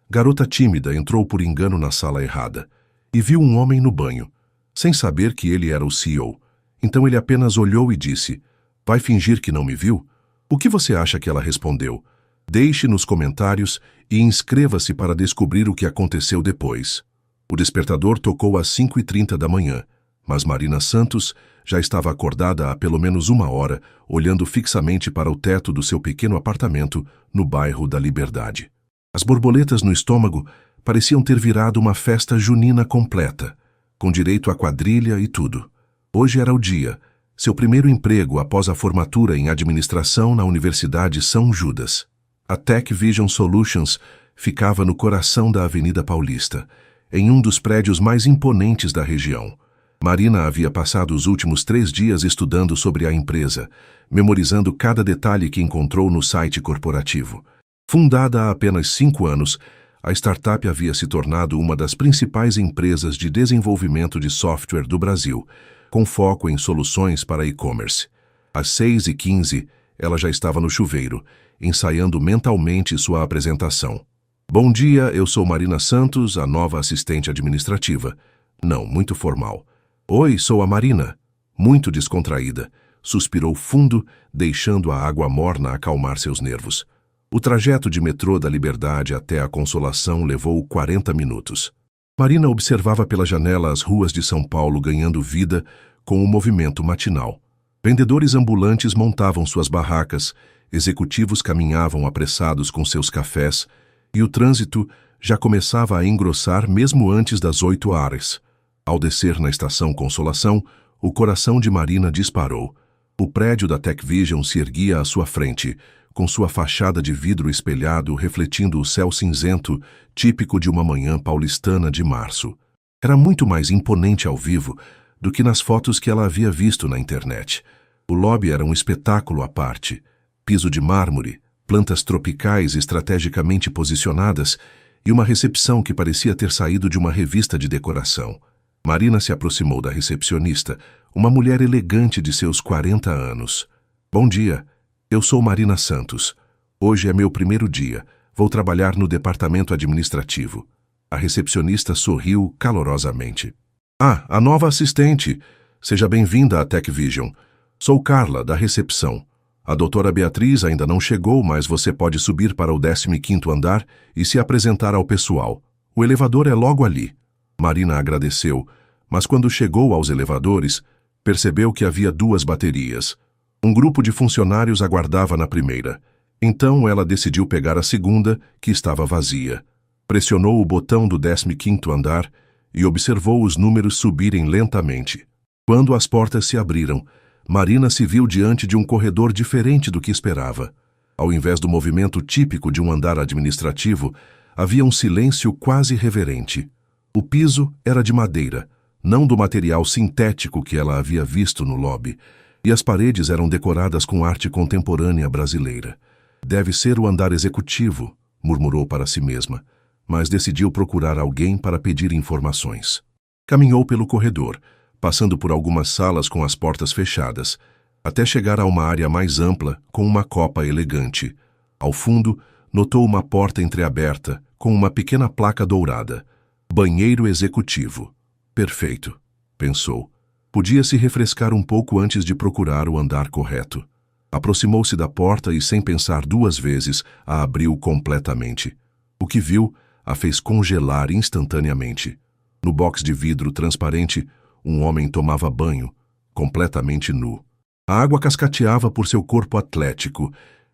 Garota tímida entrou por engano na sala errada e viu um homem no banho, sem saber que ele era o CEO. Então ele apenas olhou e disse: "Vai fingir que não me viu?" O que você acha que ela respondeu? Deixe nos comentários e inscreva-se para descobrir o que aconteceu depois. O despertador tocou às 5h30 da manhã, mas Marina Santos já estava acordada há pelo menos 1 hora, olhando fixamente para o teto do seu pequeno apartamento no bairro da Liberdade. As borboletas no estômago pareciam ter virado uma festa junina completa, com direito a quadrilha e tudo. Hoje era o dia, seu primeiro emprego após a formatura em administração na Universidade São Judas. A Tech Vision Solutions ficava no coração da Avenida Paulista, em um dos prédios mais imponentes da região. Marina havia passado os últimos 3 dias estudando sobre a empresa, memorizando cada detalhe que encontrou no site corporativo. Fundada há apenas 5 anos, a startup havia se tornado uma das principais empresas de desenvolvimento de software do Brasil, com foco em soluções para e-commerce. Às 6h15, ela já estava no chuveiro, ensaiando mentalmente sua apresentação. "Bom dia, eu sou Marina Santos, a nova assistente administrativa." Não, muito formal. "Oi, sou a Marina." Muito descontraída. Suspirou fundo, deixando a água morna acalmar seus nervos. O trajeto de metrô da Liberdade até a Consolação levou 40 minutos. Marina observava pela janela as ruas de São Paulo ganhando vida com o movimento matinal. Vendedores ambulantes montavam suas barracas, executivos caminhavam apressados com seus cafés, e o trânsito já começava a engrossar mesmo antes das 8 horas. Ao descer na estação Consolação, o coração de Marina disparou. O prédio da Tech Vision se erguia à sua frente, com sua fachada de vidro espelhado refletindo o céu cinzento, típico de uma manhã paulistana de março. Era muito mais imponente ao vivo do que nas fotos que ela havia visto na internet. O lobby era um espetáculo à parte. Piso de mármore, plantas tropicais estrategicamente posicionadas e uma recepção que parecia ter saído de uma revista de decoração. Marina se aproximou da recepcionista, uma mulher elegante de seus 40 anos. "Bom dia. Eu sou Marina Santos. Hoje é meu primeiro dia. Vou trabalhar no departamento administrativo." A recepcionista sorriu calorosamente. "Ah, a nova assistente. Seja bem-vinda à Tech Vision. Sou Carla, da recepção. A doutora Beatriz ainda não chegou, mas você pode subir para o 15º andar e se apresentar ao pessoal. O elevador é logo ali." Marina agradeceu, mas quando chegou aos elevadores, percebeu que havia 2 baterias. Um grupo de funcionários aguardava na primeira. Então ela decidiu pegar a segunda, que estava vazia. Pressionou o botão do 15º andar e observou os números subirem lentamente. Quando as portas se abriram, Marina se viu diante de um corredor diferente do que esperava. Ao invés do movimento típico de um andar administrativo, havia um silêncio quase reverente. O piso era de madeira, não do material sintético que ela havia visto no lobby, e as paredes eram decoradas com arte contemporânea brasileira. "Deve ser o andar executivo", murmurou para si mesma, mas decidiu procurar alguém para pedir informações. Caminhou pelo corredor, passando por algumas salas com as portas fechadas, até chegar a uma área mais ampla com uma copa elegante. Ao fundo, notou uma porta entreaberta com uma pequena placa dourada. "Banheiro executivo." Perfeito, pensou. Podia se refrescar um pouco antes de procurar o andar correto. Aproximou-se da porta e, sem pensar 2 vezes, a abriu completamente. O que viu a fez congelar instantaneamente. No box de vidro transparente, um homem tomava banho, completamente nu. A água cascateava por seu corpo atlético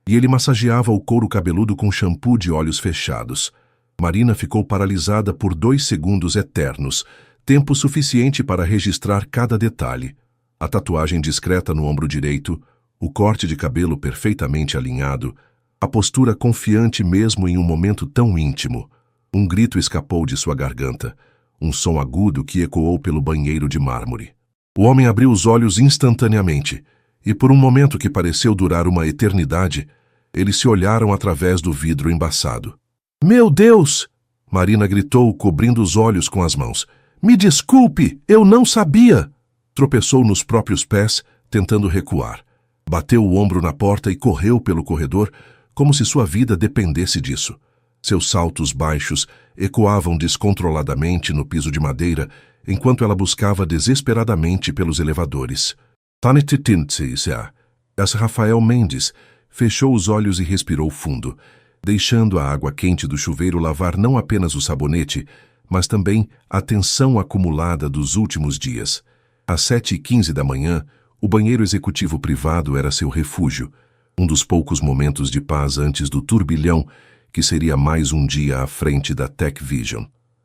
e ele massageava o couro cabeludo com shampoo de olhos fechados. Marina ficou paralisada por 2 segundos eternos, tempo suficiente para registrar cada detalhe. A tatuagem discreta no ombro direito, o corte de cabelo perfeitamente alinhado, a postura confiante mesmo em um momento tão íntimo. Um grito escapou de sua garganta, um som agudo que ecoou pelo banheiro de mármore. O homem abriu os olhos instantaneamente, e por um momento que pareceu durar uma eternidade, eles se olharam através do vidro embaçado. "Meu Deus!" Marina gritou, cobrindo os olhos com as mãos. "Me desculpe, eu não sabia!" Tropeçou nos próprios pés, tentando recuar. Bateu o ombro na porta e correu pelo corredor, como se sua vida dependesse disso. Seus saltos baixos ecoavam descontroladamente no piso de madeira enquanto ela buscava desesperadamente pelos elevadores. Rafael Mendes fechou os olhos e respirou fundo, deixando a água quente do chuveiro lavar não apenas o sabonete, mas também a tensão acumulada dos últimos dias. Às 7h15 da manhã, o banheiro executivo privado era seu refúgio, um dos poucos momentos de paz antes do turbilhão que seria mais um dia à frente da Tech Vision.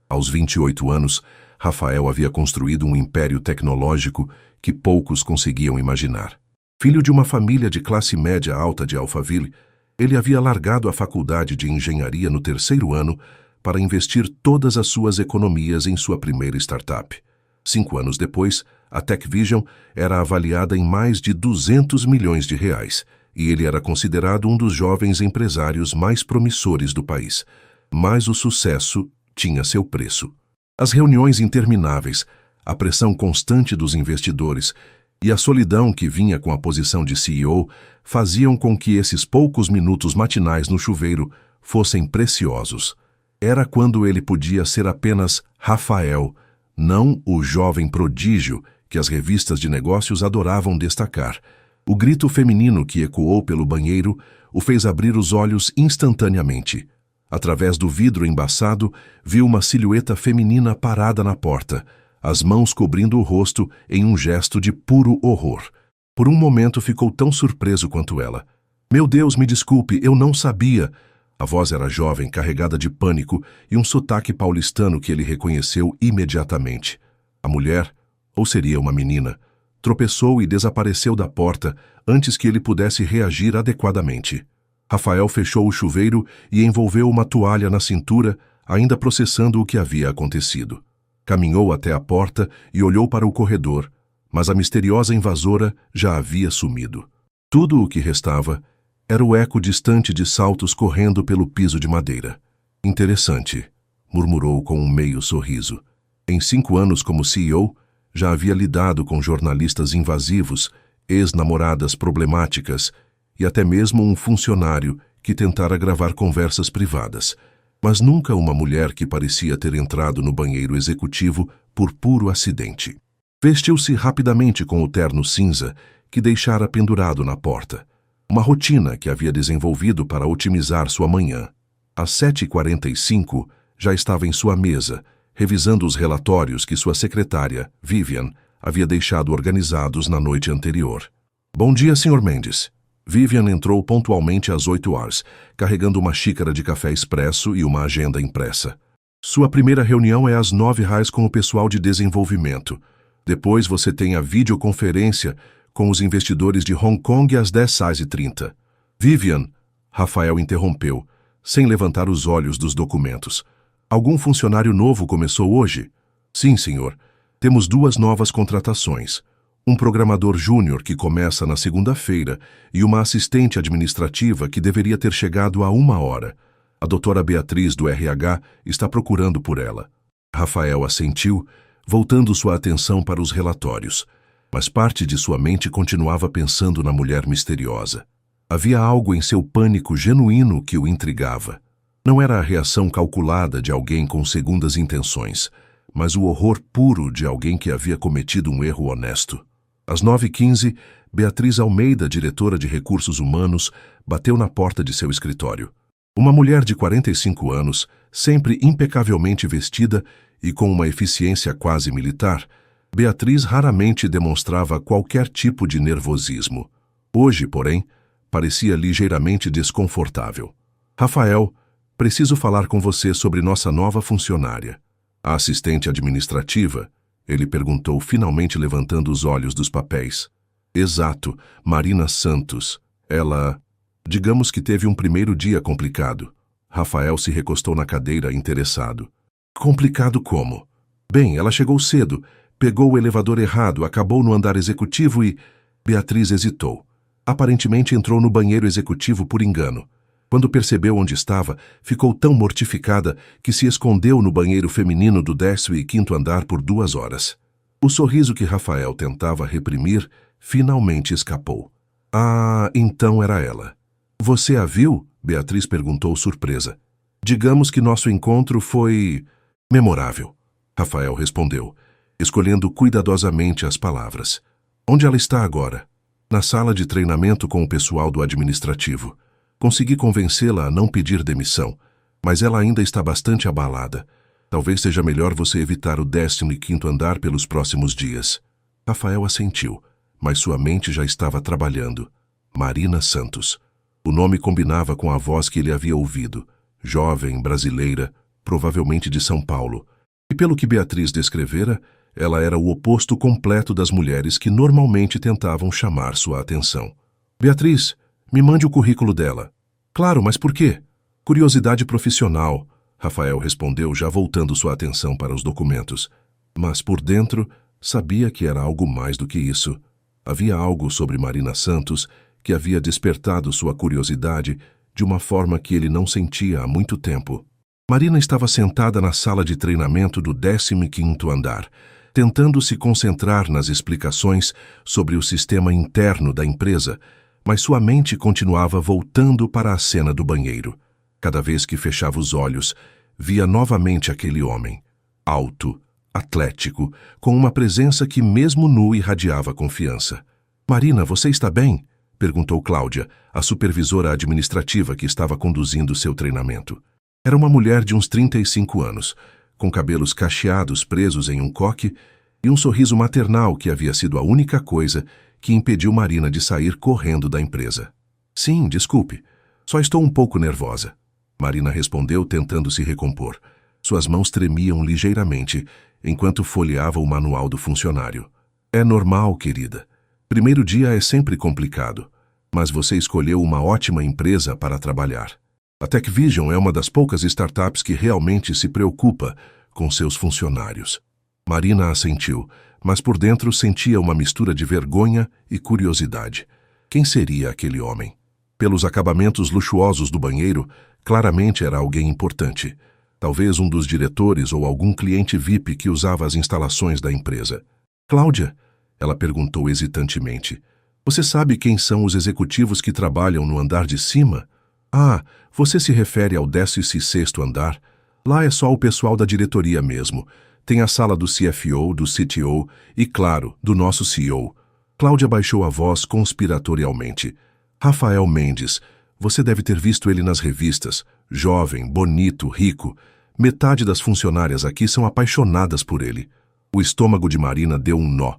Aos 28 anos, Rafael havia construído um império tecnológico que poucos conseguiam imaginar. Filho de uma família de classe média alta de Alphaville, ele havia largado a faculdade de engenharia no 3º ano para investir todas as suas economias em sua primeira startup. 5 anos depois, a Tech Vision era avaliada em mais de 200 milhões de reais e ele era considerado um dos jovens empresários mais promissores do país. Mas o sucesso tinha seu preço. As reuniões intermináveis, a pressão constante dos investidores e a solidão que vinha com a posição de CEO faziam com que esses poucos minutos matinais no chuveiro fossem preciosos. Era quando ele podia ser apenas Rafael, não o jovem prodígio que as revistas de negócios adoravam destacar. O grito feminino que ecoou pelo banheiro o fez abrir os olhos instantaneamente. Através do vidro embaçado, viu uma silhueta feminina parada na porta, as mãos cobrindo o rosto em um gesto de puro horror. Por um momento ficou tão surpreso quanto ela. "Meu Deus, me desculpe, eu não sabia." A voz era jovem, carregada de pânico e um sotaque paulistano que ele reconheceu imediatamente. A mulher, ou seria uma menina, tropeçou e desapareceu da porta antes que ele pudesse reagir adequadamente. Rafael fechou o chuveiro e envolveu uma toalha na cintura, ainda processando o que havia acontecido. Caminhou até a porta e olhou para o corredor, mas a misteriosa invasora já havia sumido. Tudo o que restava era o eco distante de saltos correndo pelo piso de madeira. "Interessante", murmurou com um meio sorriso. Em 5 anos como CEO, já havia lidado com jornalistas invasivos, ex-namoradas problemáticas e até mesmo um funcionário que tentara gravar conversas privadas, mas nunca uma mulher que parecia ter entrado no banheiro executivo por puro acidente. Vestiu-se rapidamente com o terno cinza que deixara pendurado na porta, uma rotina que havia desenvolvido para otimizar sua manhã. Às 7h45, já estava em sua mesa, revisando os relatórios que sua secretária, Vivian, havia deixado organizados na noite anterior. "Bom dia, Sr. Mendes." Vivian entrou pontualmente às 8h, carregando uma xícara de café expresso e uma agenda impressa. "Sua primeira reunião é às 9h com o pessoal de desenvolvimento. Depois você tem a videoconferência com os investidores de Hong Kong às 10h30. "Vivian", Rafael interrompeu, sem levantar os olhos dos documentos. "Algum funcionário novo começou hoje?" "Sim, senhor. Temos 2 novas contratações. Um programador júnior que começa na segunda-feira e uma assistente administrativa que deveria ter chegado há 1 hora. A doutora Beatriz do RH está procurando por ela." Rafael assentiu, voltando sua atenção para os relatórios, mas parte de sua mente continuava pensando na mulher misteriosa. Havia algo em seu pânico genuíno que o intrigava. Não era a reação calculada de alguém com segundas intenções, mas o horror puro de alguém que havia cometido um erro honesto. Às 9h15, Beatriz Almeida, diretora de Recursos Humanos, bateu na porta de seu escritório. Uma mulher de 45 anos, sempre impecavelmente vestida e com uma eficiência quase militar, Beatriz raramente demonstrava qualquer tipo de nervosismo. Hoje, porém, parecia ligeiramente desconfortável. "Rafael, preciso falar com você sobre nossa nova funcionária." "A assistente administrativa?" ele perguntou, finalmente levantando os olhos dos papéis. "Exato, Marina Santos. Ela... digamos que teve um primeiro dia complicado." Rafael se recostou na cadeira, interessado. "Complicado como?" "Bem, ela chegou cedo, pegou o elevador errado, acabou no andar executivo e..." Beatriz hesitou. "Aparentemente entrou no banheiro executivo por engano. Quando percebeu onde estava, ficou tão mortificada que se escondeu no banheiro feminino do 15º andar por 2 horas." O sorriso que Rafael tentava reprimir finalmente escapou. "Ah, então era ela." "Você a viu?" Beatriz perguntou surpresa. Digamos que nosso encontro foi memorável, Rafael respondeu, escolhendo cuidadosamente as palavras. Onde ela está agora? Na sala de treinamento com o pessoal do administrativo. Consegui convencê-la a não pedir demissão, mas ela ainda está bastante abalada. Talvez seja melhor você evitar o 15º andar pelos próximos dias. Rafael assentiu, mas sua mente já estava trabalhando. Marina Santos. O nome combinava com a voz que ele havia ouvido. Jovem, brasileira, provavelmente de São Paulo. E pelo que Beatriz descrevera, ela era o oposto completo das mulheres que normalmente tentavam chamar sua atenção. Beatriz, me mande o currículo dela. Claro, mas por quê? Curiosidade profissional, Rafael respondeu, já voltando sua atenção para os documentos. Mas por dentro, sabia que era algo mais do que isso. Havia algo sobre Marina Santos que havia despertado sua curiosidade de uma forma que ele não sentia há muito tempo. Marina estava sentada na sala de treinamento do 15º andar, tentando se concentrar nas explicações sobre o sistema interno da empresa, mas sua mente continuava voltando para a cena do banheiro. Cada vez que fechava os olhos, via novamente aquele homem, alto, atlético, com uma presença que mesmo nu irradiava confiança. Marina, você está bem? Perguntou Cláudia, a supervisora administrativa que estava conduzindo seu treinamento. Era uma mulher de uns 35 anos, com cabelos cacheados presos em um coque e um sorriso maternal que havia sido a única coisa que impediu Marina de sair correndo da empresa. Sim, desculpe, só estou um pouco nervosa. Marina respondeu, tentando se recompor. Suas mãos tremiam ligeiramente enquanto folheava o manual do funcionário. É normal, querida. Primeiro dia é sempre complicado, mas você escolheu uma ótima empresa para trabalhar. A TechVision é uma das poucas startups que realmente se preocupa com seus funcionários. Marina assentiu, mas por dentro sentia uma mistura de vergonha e curiosidade. Quem seria aquele homem? Pelos acabamentos luxuosos do banheiro, claramente era alguém importante. Talvez um dos diretores ou algum cliente VIP que usava as instalações da empresa. Cláudia, ela perguntou hesitantemente, você sabe quem são os executivos que trabalham no andar de cima? Ah, você se refere ao 16º andar? Lá é só o pessoal da diretoria mesmo. Tem a sala do CFO, do CTO e, claro, do nosso CEO. Cláudia baixou a voz conspiratorialmente. Rafael Mendes, você deve ter visto ele nas revistas. Jovem, bonito, rico. Metade das funcionárias aqui são apaixonadas por ele. O estômago de Marina deu um nó.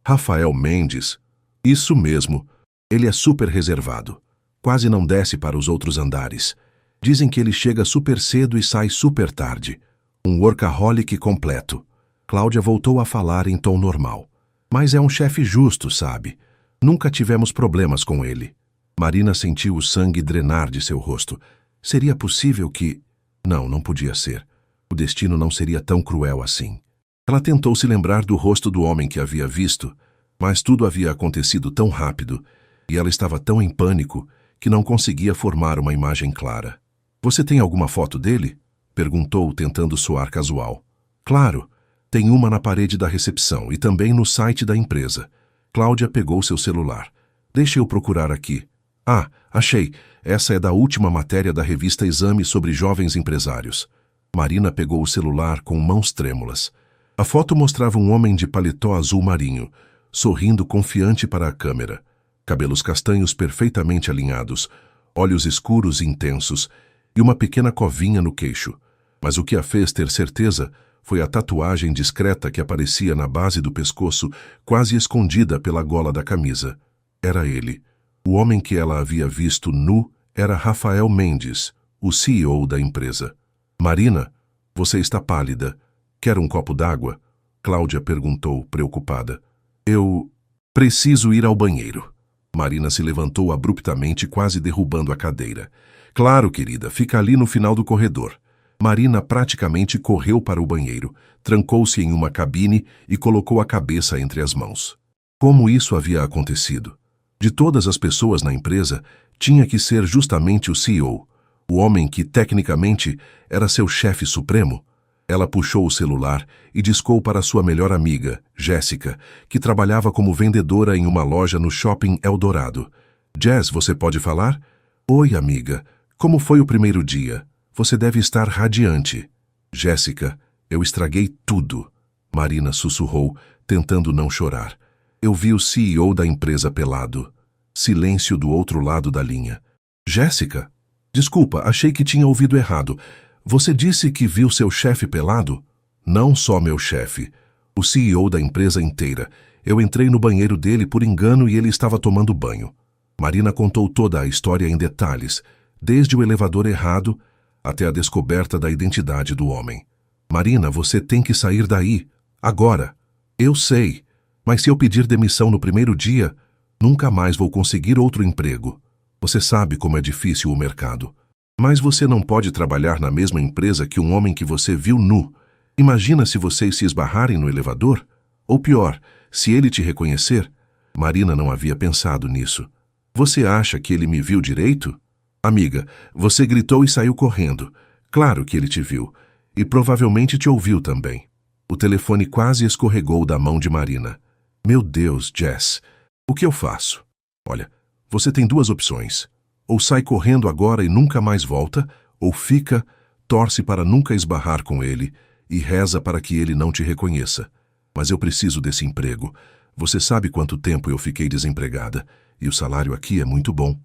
Rafael Mendes? Isso mesmo. Ele é super reservado. Quase não desce para os outros andares. Dizem que ele chega super cedo e sai super tarde. Um workaholic completo. Cláudia voltou a falar em tom normal. Mas é um chefe justo, sabe? Nunca tivemos problemas com ele. Marina sentiu o sangue drenar de seu rosto. Seria possível que... Não podia ser. O destino não seria tão cruel assim. Ela tentou se lembrar do rosto do homem que havia visto, mas tudo havia acontecido tão rápido e ela estava tão em pânico que não conseguia formar uma imagem clara. Você tem alguma foto dele? Perguntou, tentando soar casual. Claro, tem uma na parede da recepção e também no site da empresa. Cláudia pegou seu celular. Deixe eu procurar aqui. Ah, achei. Essa é da última matéria da revista Exame sobre jovens empresários. Marina pegou o celular com mãos trêmulas. A foto mostrava um homem de paletó azul marinho, sorrindo confiante para a câmera. Cabelos castanhos perfeitamente alinhados, olhos escuros e intensos e uma pequena covinha no queixo. Mas o que a fez ter certeza foi a tatuagem discreta que aparecia na base do pescoço, quase escondida pela gola da camisa. Era ele. O homem que ela havia visto nu era Rafael Mendes, o CEO da empresa. Marina, você está pálida. Quer um copo d'água? Cláudia perguntou, preocupada. Eu preciso ir ao banheiro. Marina se levantou abruptamente, quase derrubando a cadeira. Claro, querida, fica ali no final do corredor. Marina praticamente correu para o banheiro, trancou-se em uma cabine e colocou a cabeça entre as mãos. Como isso havia acontecido? De todas as pessoas na empresa, tinha que ser justamente o CEO, o homem que, tecnicamente, era seu chefe supremo. Ela puxou o celular e discou para sua melhor amiga, Jéssica, que trabalhava como vendedora em uma loja no Shopping Eldorado. Jess, você pode falar? Oi, amiga. Como foi o primeiro dia? Você deve estar radiante. Jéssica, eu estraguei tudo. Marina sussurrou, tentando não chorar. Eu vi o CEO da empresa pelado. Silêncio do outro lado da linha. Jéssica? Desculpa, achei que tinha ouvido errado. Você disse que viu seu chefe pelado? Não só meu chefe. O CEO da empresa inteira. Eu entrei no banheiro dele por engano e ele estava tomando banho. Marina contou toda a história em detalhes, desde o elevador errado até a descoberta da identidade do homem. Marina, você tem que sair daí. Agora. Eu sei. Mas se eu pedir demissão no primeiro dia, nunca mais vou conseguir outro emprego. Você sabe como é difícil o mercado. Mas você não pode trabalhar na mesma empresa que um homem que você viu nu. Imagina se vocês se esbarrarem no elevador? Ou pior, se ele te reconhecer? Marina não havia pensado nisso. Você acha que ele me viu direito? Amiga, você gritou e saiu correndo. Claro que ele te viu. E provavelmente te ouviu também. O telefone quase escorregou da mão de Marina. Meu Deus, Jess, o que eu faço? Olha, você tem duas opções. Ou sai correndo agora e nunca mais volta, ou fica, torce para nunca esbarrar com ele e reza para que ele não te reconheça. Mas eu preciso desse emprego. Você sabe quanto tempo eu fiquei desempregada, e o salário aqui é muito bom.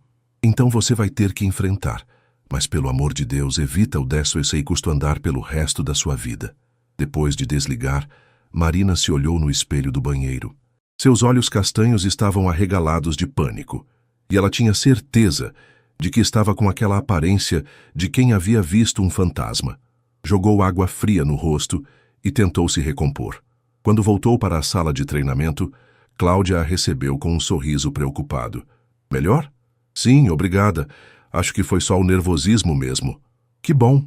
Então você vai ter que enfrentar. Mas pelo amor de Deus, evita o 16º andar pelo resto da sua vida. Depois de desligar, Marina se olhou no espelho do banheiro. Seus olhos castanhos estavam arregalados de pânico, e ela tinha certeza de que estava com aquela aparência de quem havia visto um fantasma. Jogou água fria no rosto e tentou se recompor. Quando voltou para a sala de treinamento, Cláudia a recebeu com um sorriso preocupado. Melhor? Sim, obrigada. Acho que foi só o nervosismo mesmo. Que bom.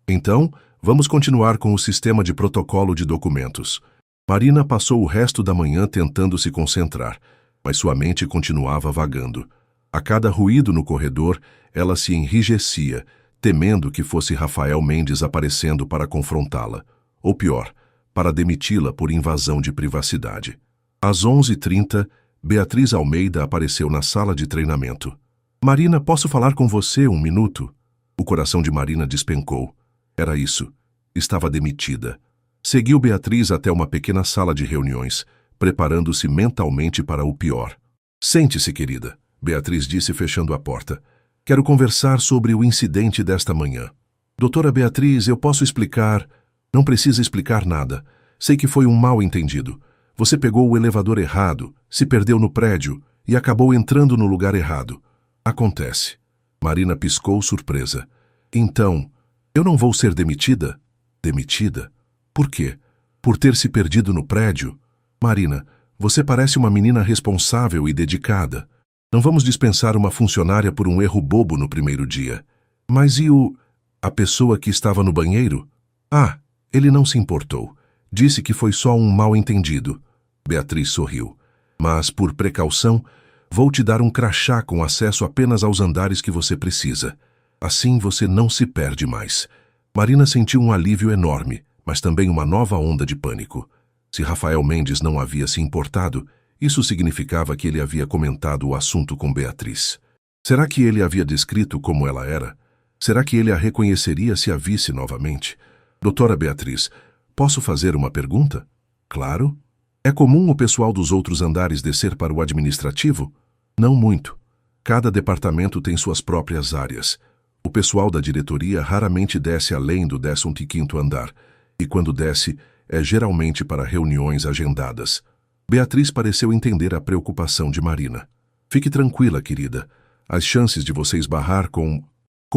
Então, vamos continuar com o sistema de protocolo de documentos. Marina passou o resto da manhã tentando se concentrar, mas sua mente continuava vagando. A cada ruído no corredor, ela se enrijecia, temendo que fosse Rafael Mendes aparecendo para confrontá-la. Ou pior, para demiti-la por invasão de privacidade. Às 11h30, Beatriz Almeida apareceu na sala de treinamento. Marina, posso falar com você um minuto? O coração de Marina despencou. Era isso. Estava demitida. Seguiu Beatriz até uma pequena sala de reuniões, preparando-se mentalmente para o pior. Sente-se, querida, Beatriz disse fechando a porta. Quero conversar sobre o incidente desta manhã. Doutora Beatriz, eu posso explicar... Não precisa explicar nada. Sei que foi um mal-entendido. Você pegou o elevador errado, se perdeu no prédio e acabou entrando no lugar errado. Acontece. Marina piscou surpresa. Então, eu não vou ser demitida? Demitida? Por quê? Por ter se perdido no prédio? Marina, você parece uma menina responsável e dedicada. Não vamos dispensar uma funcionária por um erro bobo no primeiro dia. Mas e a pessoa que estava no banheiro? Ah, ele não se importou. Disse que foi só um mal-entendido. Beatriz sorriu. Mas, por precaução, vou te dar um crachá com acesso apenas aos andares que você precisa. Assim você não se perde mais. Marina sentiu um alívio enorme, mas também uma nova onda de pânico. Se Rafael Mendes não havia se importado, isso significava que ele havia comentado o assunto com Beatriz. Será que ele havia descrito como ela era? Será que ele a reconheceria se a visse novamente? Doutora Beatriz, posso fazer uma pergunta? Claro. É comum o pessoal dos outros andares descer para o administrativo? Não muito. Cada departamento tem suas próprias áreas. O pessoal da diretoria raramente desce além do 15º andar, e quando desce, é geralmente para reuniões agendadas. Beatriz pareceu entender a preocupação de Marina. Fique tranquila, querida. As chances de você esbarrar com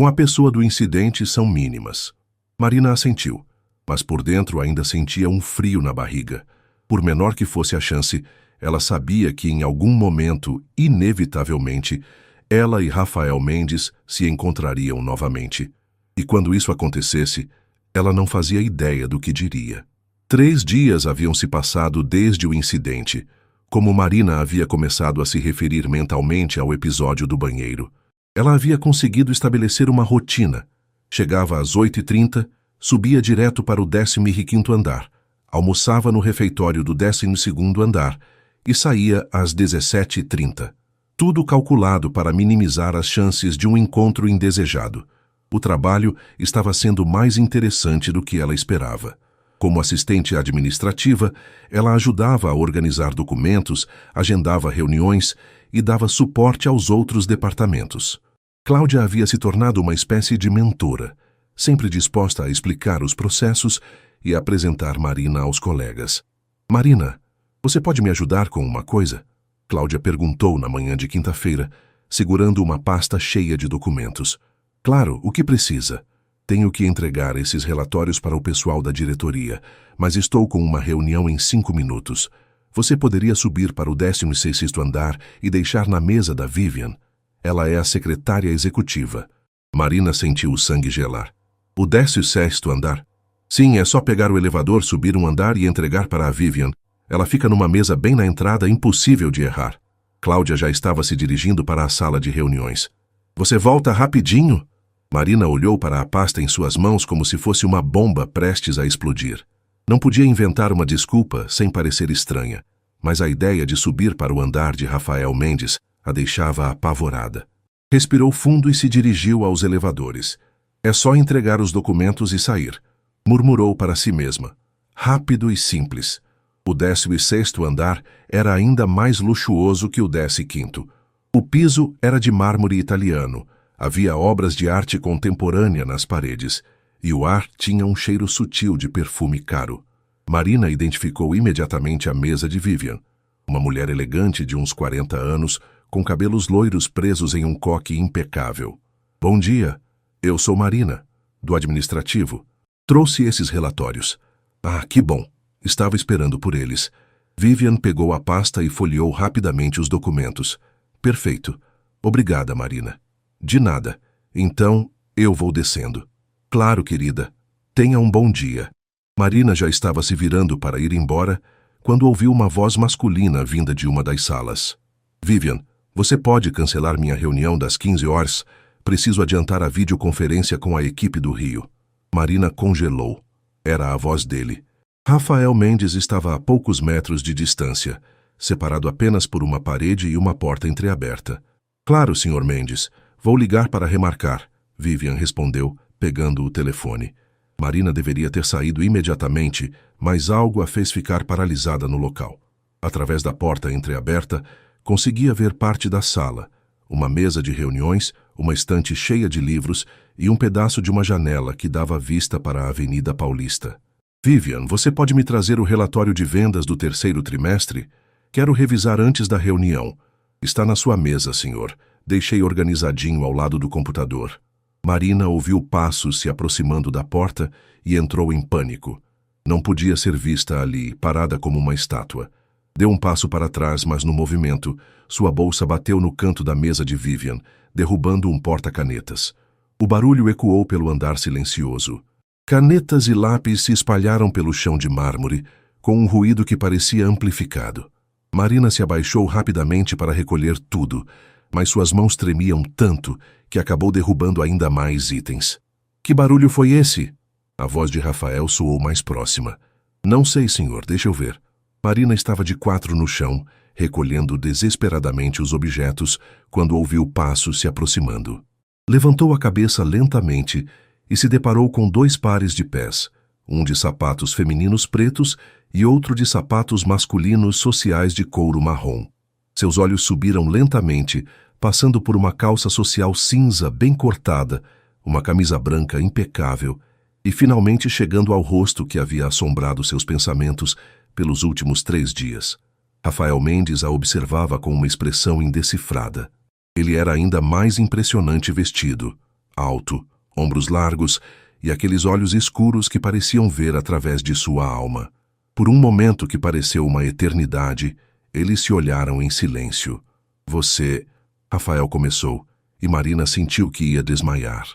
a pessoa do incidente são mínimas. Marina assentiu, mas por dentro ainda sentia um frio na barriga. Por menor que fosse a chance, ela sabia que em algum momento, inevitavelmente, ela e Rafael Mendes se encontrariam novamente. E quando isso acontecesse, ela não fazia ideia do que diria. 3 dias haviam se passado desde o incidente, como Marina havia começado a se referir mentalmente ao episódio do banheiro. Ela havia conseguido estabelecer uma rotina. Chegava às 8h30, subia direto para o 15º andar, almoçava no refeitório do 12º andar e saía às 17h30. Tudo calculado para minimizar as chances de um encontro indesejado. O trabalho estava sendo mais interessante do que ela esperava. Como assistente administrativa, ela ajudava a organizar documentos, agendava reuniões e dava suporte aos outros departamentos. Cláudia havia se tornado uma espécie de mentora, sempre disposta a explicar os processos e apresentar Marina aos colegas. Marina, você pode me ajudar com uma coisa? Cláudia perguntou na manhã de quinta-feira, segurando uma pasta cheia de documentos. Claro, o que precisa? Tenho que entregar esses relatórios para o pessoal da diretoria, mas estou com uma reunião em 5 minutos. Você poderia subir para o 16º andar e deixar na mesa da Vivian? Ela é a secretária executiva. Marina sentiu o sangue gelar. O 16º andar? Sim, é só pegar o elevador, subir um andar e entregar para a Vivian. Ela fica numa mesa bem na entrada, impossível de errar. Cláudia já estava se dirigindo para a sala de reuniões. Você volta rapidinho? Marina olhou para a pasta em suas mãos como se fosse uma bomba prestes a explodir. Não podia inventar uma desculpa sem parecer estranha, mas a ideia de subir para o andar de Rafael Mendes a deixava apavorada. Respirou fundo e se dirigiu aos elevadores. É só entregar os documentos e sair, murmurou para si mesma. Rápido e simples. O 16º andar era ainda mais luxuoso que o 15º. O piso era de mármore italiano, havia obras de arte contemporânea nas paredes, e o ar tinha um cheiro sutil de perfume caro. Marina identificou imediatamente a mesa de Vivian, uma mulher elegante de uns 40 anos, com cabelos loiros presos em um coque impecável. Bom dia, eu sou Marina, do administrativo. Trouxe esses relatórios. Ah, que bom, estava esperando por eles. Vivian pegou a pasta e folheou rapidamente os documentos. Perfeito. Obrigada, Marina. De nada. Então, eu vou descendo. Claro, querida. Tenha um bom dia. Marina já estava se virando para ir embora quando ouviu uma voz masculina vinda de uma das salas. Vivian, você pode cancelar minha reunião das 15 horas? Preciso adiantar a videoconferência com a equipe do Rio. Marina congelou. Era a voz dele. Rafael Mendes estava a poucos metros de distância, separado apenas por uma parede e uma porta entreaberta. Claro, Sr. Mendes. Vou ligar para remarcar, Vivian respondeu, pegando o telefone. Marina deveria ter saído imediatamente, mas algo a fez ficar paralisada no local. Através da porta entreaberta, conseguia ver parte da sala, uma mesa de reuniões, uma estante cheia de livros e um pedaço de uma janela que dava vista para a Avenida Paulista. Vivian, você pode me trazer o relatório de vendas do 3º trimestre? Quero revisar antes da reunião. Está na sua mesa, senhor. Deixei organizadinho ao lado do computador. Marina ouviu passos se aproximando da porta e entrou em pânico. Não podia ser vista ali, parada como uma estátua. Deu um passo para trás, mas no movimento, sua bolsa bateu no canto da mesa de Vivian, derrubando um porta-canetas. O barulho ecoou pelo andar silencioso. Canetas e lápis se espalharam pelo chão de mármore, com um ruído que parecia amplificado. Marina se abaixou rapidamente para recolher tudo, mas suas mãos tremiam tanto que acabou derrubando ainda mais itens. Que barulho foi esse? A voz de Rafael soou mais próxima. Não sei, senhor, deixa eu ver. Marina estava de 4 no chão, recolhendo desesperadamente os objetos quando ouviu passos se aproximando. Levantou a cabeça lentamente e se deparou com 2 pares de pés, um de sapatos femininos pretos e outro de sapatos masculinos sociais de couro marrom. Seus olhos subiram lentamente, passando por uma calça social cinza bem cortada, uma camisa branca impecável e finalmente chegando ao rosto que havia assombrado seus pensamentos pelos últimos 3 dias. Rafael Mendes a observava com uma expressão indecifrada. Ele era ainda mais impressionante vestido, alto, ombros largos e aqueles olhos escuros que pareciam ver através de sua alma. Por um momento que pareceu uma eternidade, eles se olharam em silêncio. Você... Rafael começou, e Marina sentiu que ia desmaiar.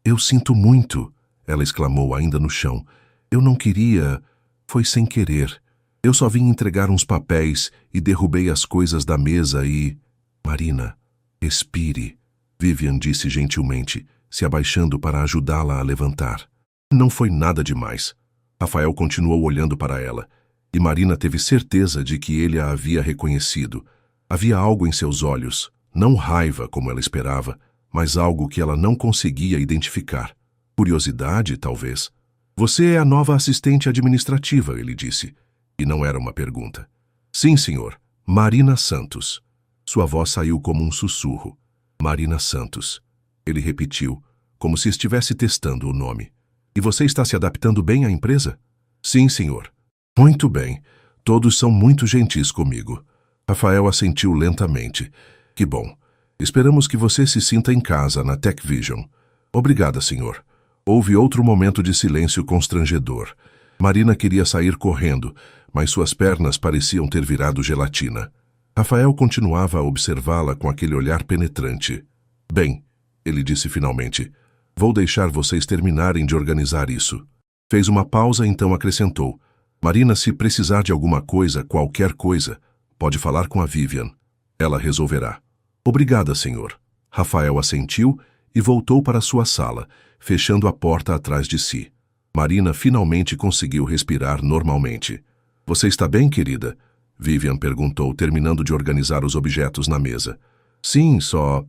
Eu sinto muito, ela exclamou ainda no chão. Eu não queria... Foi sem querer. Eu só vim entregar uns papéis e derrubei as coisas da mesa e... Marina, respire, Vivian disse gentilmente, se abaixando para ajudá-la a levantar. Não foi nada demais. Rafael continuou olhando para ela, e Marina teve certeza de que ele a havia reconhecido. Havia algo em seus olhos, não raiva como ela esperava, mas algo que ela não conseguia identificar. Curiosidade, talvez. Você é a nova assistente administrativa, ele disse. E não era uma pergunta. Sim, senhor. Marina Santos. Sua voz saiu como um sussurro. Marina Santos. Ele repetiu, como se estivesse testando o nome. E você está se adaptando bem à empresa? Sim, senhor. Muito bem. Todos são muito gentis comigo. Rafael assentiu lentamente. Que bom. Esperamos que você se sinta em casa na Tech Vision. Obrigada, senhor. Houve outro momento de silêncio constrangedor. Marina queria sair correndo, mas suas pernas pareciam ter virado gelatina. Rafael continuava a observá-la com aquele olhar penetrante. Bem, ele disse finalmente, vou deixar vocês terminarem de organizar isso. Fez uma pausa, então acrescentou. Marina, se precisar de alguma coisa, qualquer coisa, pode falar com a Vivian. Ela resolverá. Obrigada, senhor. Rafael assentiu e voltou para sua sala, fechando a porta atrás de si. Marina finalmente conseguiu respirar normalmente. Você está bem, querida? Vivian perguntou, terminando de organizar os objetos na mesa. Sim, só...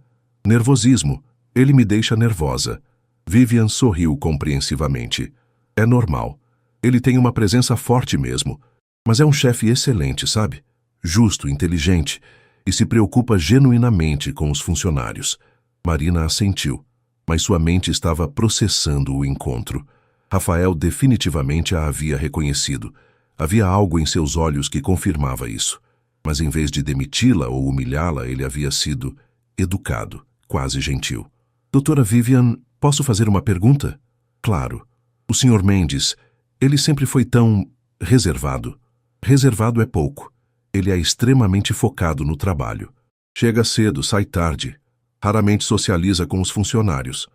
nervosismo. Ele me deixa nervosa. Vivian sorriu compreensivamente. É normal. Ele tem uma presença forte mesmo. Mas é um chefe excelente, sabe? Justo, inteligente e se preocupa genuinamente com os funcionários. Marina assentiu, mas sua mente estava processando o encontro. Rafael definitivamente a havia reconhecido. Havia algo em seus olhos que confirmava isso. Mas em vez de demiti-la ou humilhá-la, ele havia sido educado, quase gentil. Doutora Vivian, posso fazer uma pergunta? Claro. O Sr. Mendes, ele sempre foi tão reservado. Reservado é pouco. Ele é extremamente focado no trabalho. Chega cedo, sai tarde. Raramente socializa com os funcionários.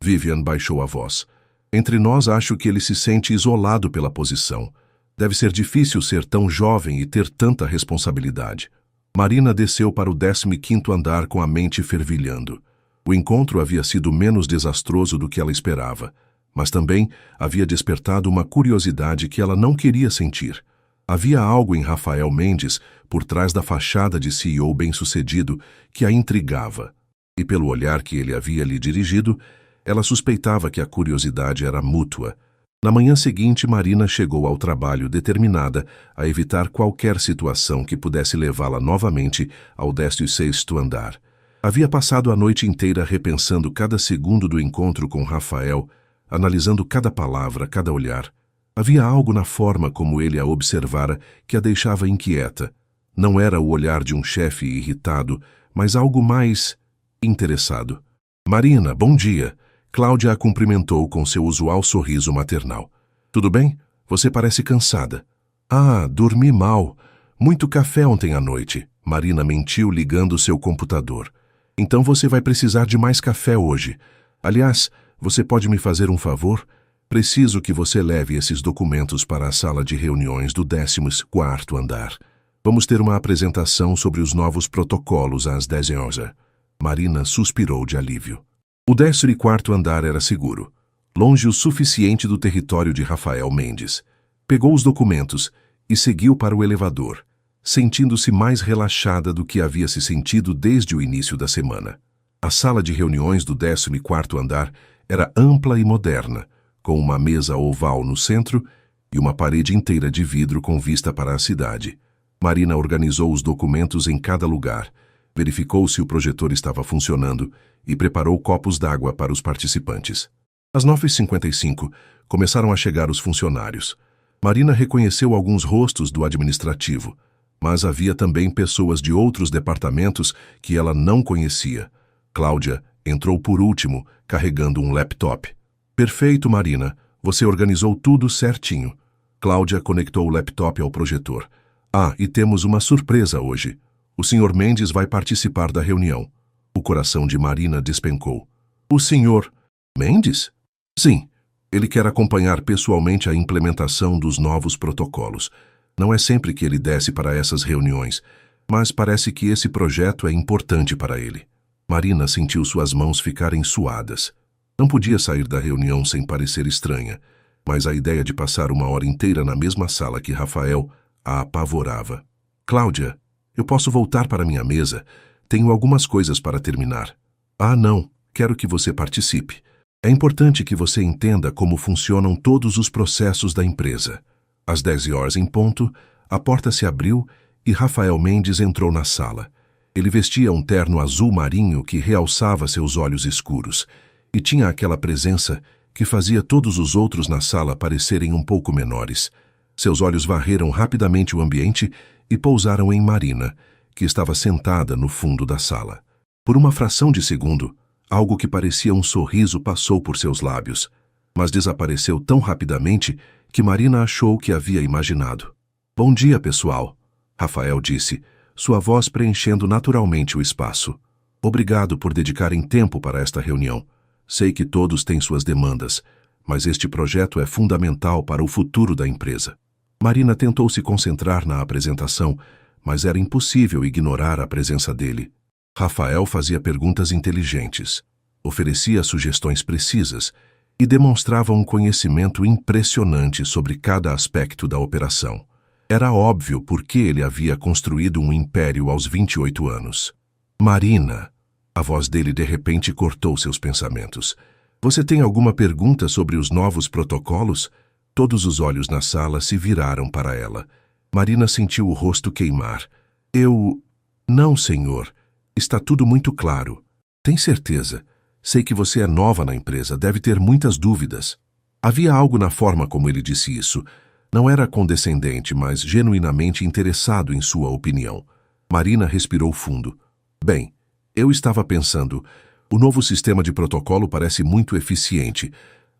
Vivian baixou a voz. Entre nós, acho que ele se sente isolado pela posição. Deve ser difícil ser tão jovem e ter tanta responsabilidade. Marina desceu para o 15º andar com a mente fervilhando. O encontro havia sido menos desastroso do que ela esperava, mas também havia despertado uma curiosidade que ela não queria sentir. Havia algo em Rafael Mendes, por trás da fachada de CEO bem-sucedido, que a intrigava. E pelo olhar que ele havia lhe dirigido, ela suspeitava que a curiosidade era mútua. Na manhã seguinte, Marina chegou ao trabalho determinada a evitar qualquer situação que pudesse levá-la novamente ao 16º andar. Havia passado a noite inteira repensando cada segundo do encontro com Rafael, analisando cada palavra, cada olhar. Havia algo na forma como ele a observara que a deixava inquieta. Não era o olhar de um chefe irritado, mas algo mais interessado. Marina, bom dia. Cláudia a cumprimentou com seu usual sorriso maternal. Tudo bem? Você parece cansada. Ah, dormi mal. Muito café ontem à noite. Marina mentiu ligando seu computador. Então você vai precisar de mais café hoje. Aliás, você pode me fazer um favor? Preciso que você leve esses documentos para a sala de reuniões do 14º andar. Vamos ter uma apresentação sobre os novos protocolos às 10h. Marina suspirou de alívio. O 14º andar era seguro, longe o suficiente do território de Rafael Mendes. Pegou os documentos e seguiu para o elevador, sentindo-se mais relaxada do que havia se sentido desde o início da semana. A sala de reuniões do 14º andar era ampla e moderna, com uma mesa oval no centro e uma parede inteira de vidro com vista para a cidade. Marina organizou os documentos em cada lugar, verificou se o projetor estava funcionando e preparou copos d'água para os participantes. Às 9h55, começaram a chegar os funcionários. Marina reconheceu alguns rostos do administrativo, mas havia também pessoas de outros departamentos que ela não conhecia. Cláudia entrou por último, carregando um laptop. Perfeito, Marina. Você organizou tudo certinho. Cláudia conectou o laptop ao projetor. Ah, e temos uma surpresa hoje. O Sr. Mendes vai participar da reunião. O coração de Marina despencou. O Sr. Mendes? Sim. Ele quer acompanhar pessoalmente a implementação dos novos protocolos. Não é sempre que ele desce para essas reuniões, mas parece que esse projeto é importante para ele. Marina sentiu suas mãos ficarem suadas. Não podia sair da reunião sem parecer estranha, mas a ideia de passar uma hora inteira na mesma sala que Rafael a apavorava. Cláudia, eu posso voltar para minha mesa? Tenho algumas coisas para terminar. Ah, não. quero que você participe. É importante que você entenda como funcionam todos os processos da empresa. Às 10 horas em ponto, a porta se abriu e Rafael Mendes entrou na sala. Ele vestia um terno azul marinho que realçava seus olhos escuros e tinha aquela presença que fazia todos os outros na sala parecerem um pouco menores. Seus olhos varreram rapidamente o ambiente e pousaram em Marina, que estava sentada no fundo da sala. Por uma fração de segundo, algo que parecia um sorriso passou por seus lábios, mas desapareceu tão rapidamente que Marina achou que havia imaginado. Bom dia, pessoal, Rafael disse, sua voz preenchendo naturalmente o espaço. Obrigado por dedicarem tempo para esta reunião. Sei que todos têm suas demandas, mas este projeto é fundamental para o futuro da empresa. Marina tentou se concentrar na apresentação, mas era impossível ignorar a presença dele. Rafael fazia perguntas inteligentes, oferecia sugestões precisas e demonstrava um conhecimento impressionante sobre cada aspecto da operação. Era óbvio por que ele havia construído um império aos 28 anos. Marina, a voz dele de repente cortou seus pensamentos. Você tem alguma pergunta sobre os novos protocolos? Todos os olhos na sala se viraram para ela. Marina sentiu o rosto queimar. Não, senhor. Está tudo muito claro. Tem certeza? Sei que você é nova na empresa, deve ter muitas dúvidas. Havia algo na forma como ele disse isso. Não era condescendente, mas genuinamente interessado em sua opinião. Marina respirou fundo. Bem, eu estava pensando, o novo sistema de protocolo parece muito eficiente,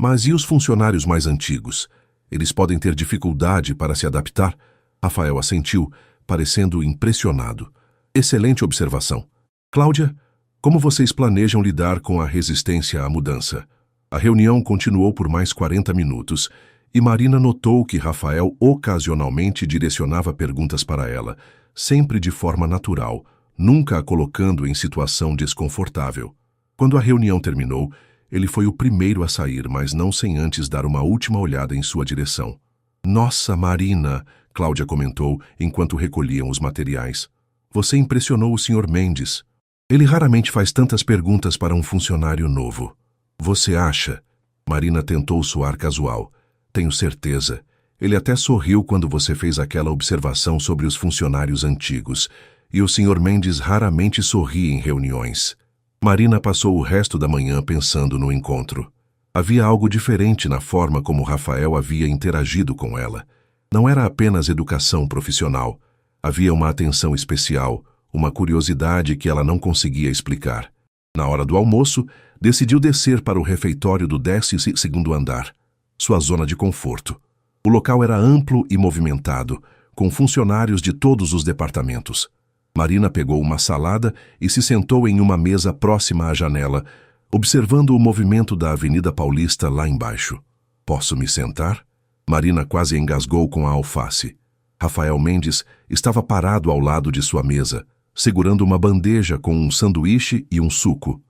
mas e os funcionários mais antigos? Eles podem ter dificuldade para se adaptar? Rafael assentiu, parecendo impressionado. Excelente observação. Cláudia, como vocês planejam lidar com a resistência à mudança? A reunião continuou por mais 40 minutos e Marina notou que Rafael ocasionalmente direcionava perguntas para ela, sempre de forma natural, nunca a colocando em situação desconfortável. Quando a reunião terminou, ele foi o primeiro a sair, mas não sem antes dar uma última olhada em sua direção. Nossa, Marina, Cláudia comentou enquanto recolhiam os materiais. Você impressionou o Sr. Mendes. Ele raramente faz tantas perguntas para um funcionário novo. Você acha? Marina tentou soar casual. Tenho certeza. Ele até sorriu quando você fez aquela observação sobre os funcionários antigos. E o Sr. Mendes raramente sorri em reuniões. Marina passou o resto da manhã pensando no encontro. Havia algo diferente na forma como Rafael havia interagido com ela. Não era apenas educação profissional. Havia uma atenção especial, uma curiosidade que ela não conseguia explicar. Na hora do almoço, decidiu descer para o refeitório do 12º andar, sua zona de conforto. O local era amplo e movimentado, com funcionários de todos os departamentos. Marina pegou uma salada e se sentou em uma mesa próxima à janela, observando o movimento da Avenida Paulista lá embaixo. Posso me sentar? Marina quase engasgou com a alface. Rafael Mendes estava parado ao lado de sua mesa, segurando uma bandeja com um sanduíche e um suco.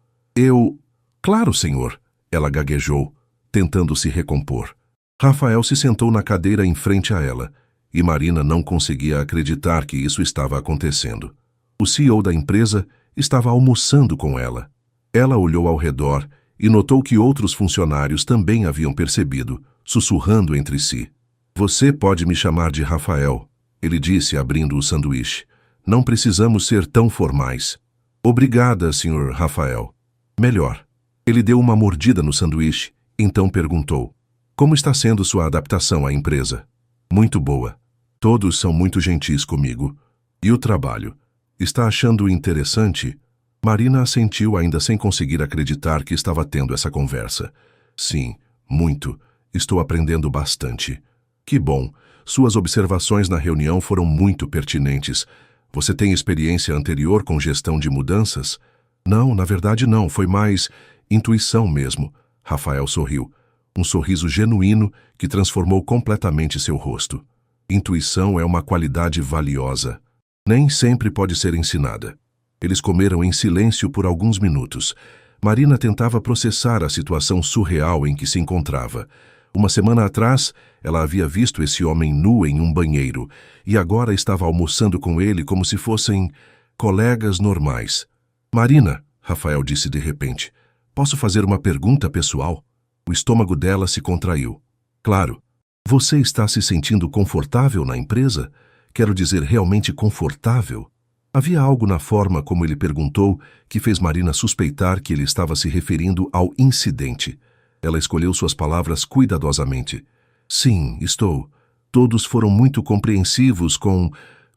Claro, senhor, ela gaguejou, tentando se recompor. Rafael se sentou na cadeira em frente a ela, e Marina não conseguia acreditar que isso estava acontecendo. O CEO da empresa estava almoçando com ela. Ela olhou ao redor e notou que outros funcionários também haviam percebido, sussurrando entre si. Você pode me chamar de Rafael, ele disse abrindo o sanduíche. Não precisamos ser tão formais. Obrigada, Sr. Rafael. Melhor. Ele deu uma mordida no sanduíche, então perguntou. Como está sendo sua adaptação à empresa? Muito boa. Todos são muito gentis comigo. E o trabalho? Está achando interessante? Marina assentiu ainda sem conseguir acreditar que estava tendo essa conversa. Sim, muito. Estou aprendendo bastante. Que bom. Suas observações na reunião foram muito pertinentes. Você tem experiência anterior com gestão de mudanças? Não, na verdade não. Foi mais intuição mesmo. Rafael sorriu. Um sorriso genuíno que transformou completamente seu rosto. Intuição é uma qualidade valiosa. Nem sempre pode ser ensinada. Eles comeram em silêncio por alguns minutos. Marina tentava processar a situação surreal em que se encontrava. Uma semana atrás, ela havia visto esse homem nu em um banheiro e agora estava almoçando com ele como se fossem colegas normais. Marina, Rafael disse de repente, Posso fazer uma pergunta pessoal? O estômago dela se contraiu. Claro. Você está se sentindo confortável na empresa? Quero dizer, realmente confortável? Havia algo na forma como ele perguntou que fez Marina suspeitar que ele estava se referindo ao incidente. Ela escolheu suas palavras cuidadosamente. Sim, estou. Todos foram muito compreensivos com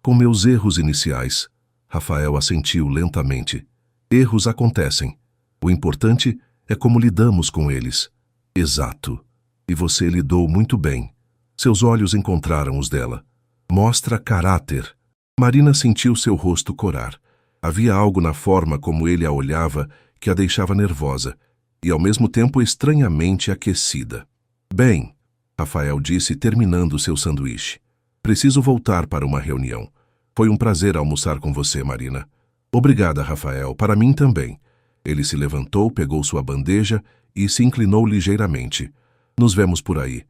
meus erros iniciais. Rafael assentiu lentamente. Erros acontecem. O importante é como lidamos com eles. Exato. E você lidou muito bem. Seus olhos encontraram os dela. Mostra caráter. Marina sentiu seu rosto corar. Havia algo na forma como ele a olhava que a deixava nervosa e ao mesmo tempo estranhamente aquecida. Bem, Rafael disse terminando seu sanduíche. Preciso voltar para uma reunião. Foi um prazer almoçar com você, Marina. Obrigada, Rafael. Para mim também. Ele se levantou, pegou sua bandeja e se inclinou ligeiramente. Nos vemos por aí.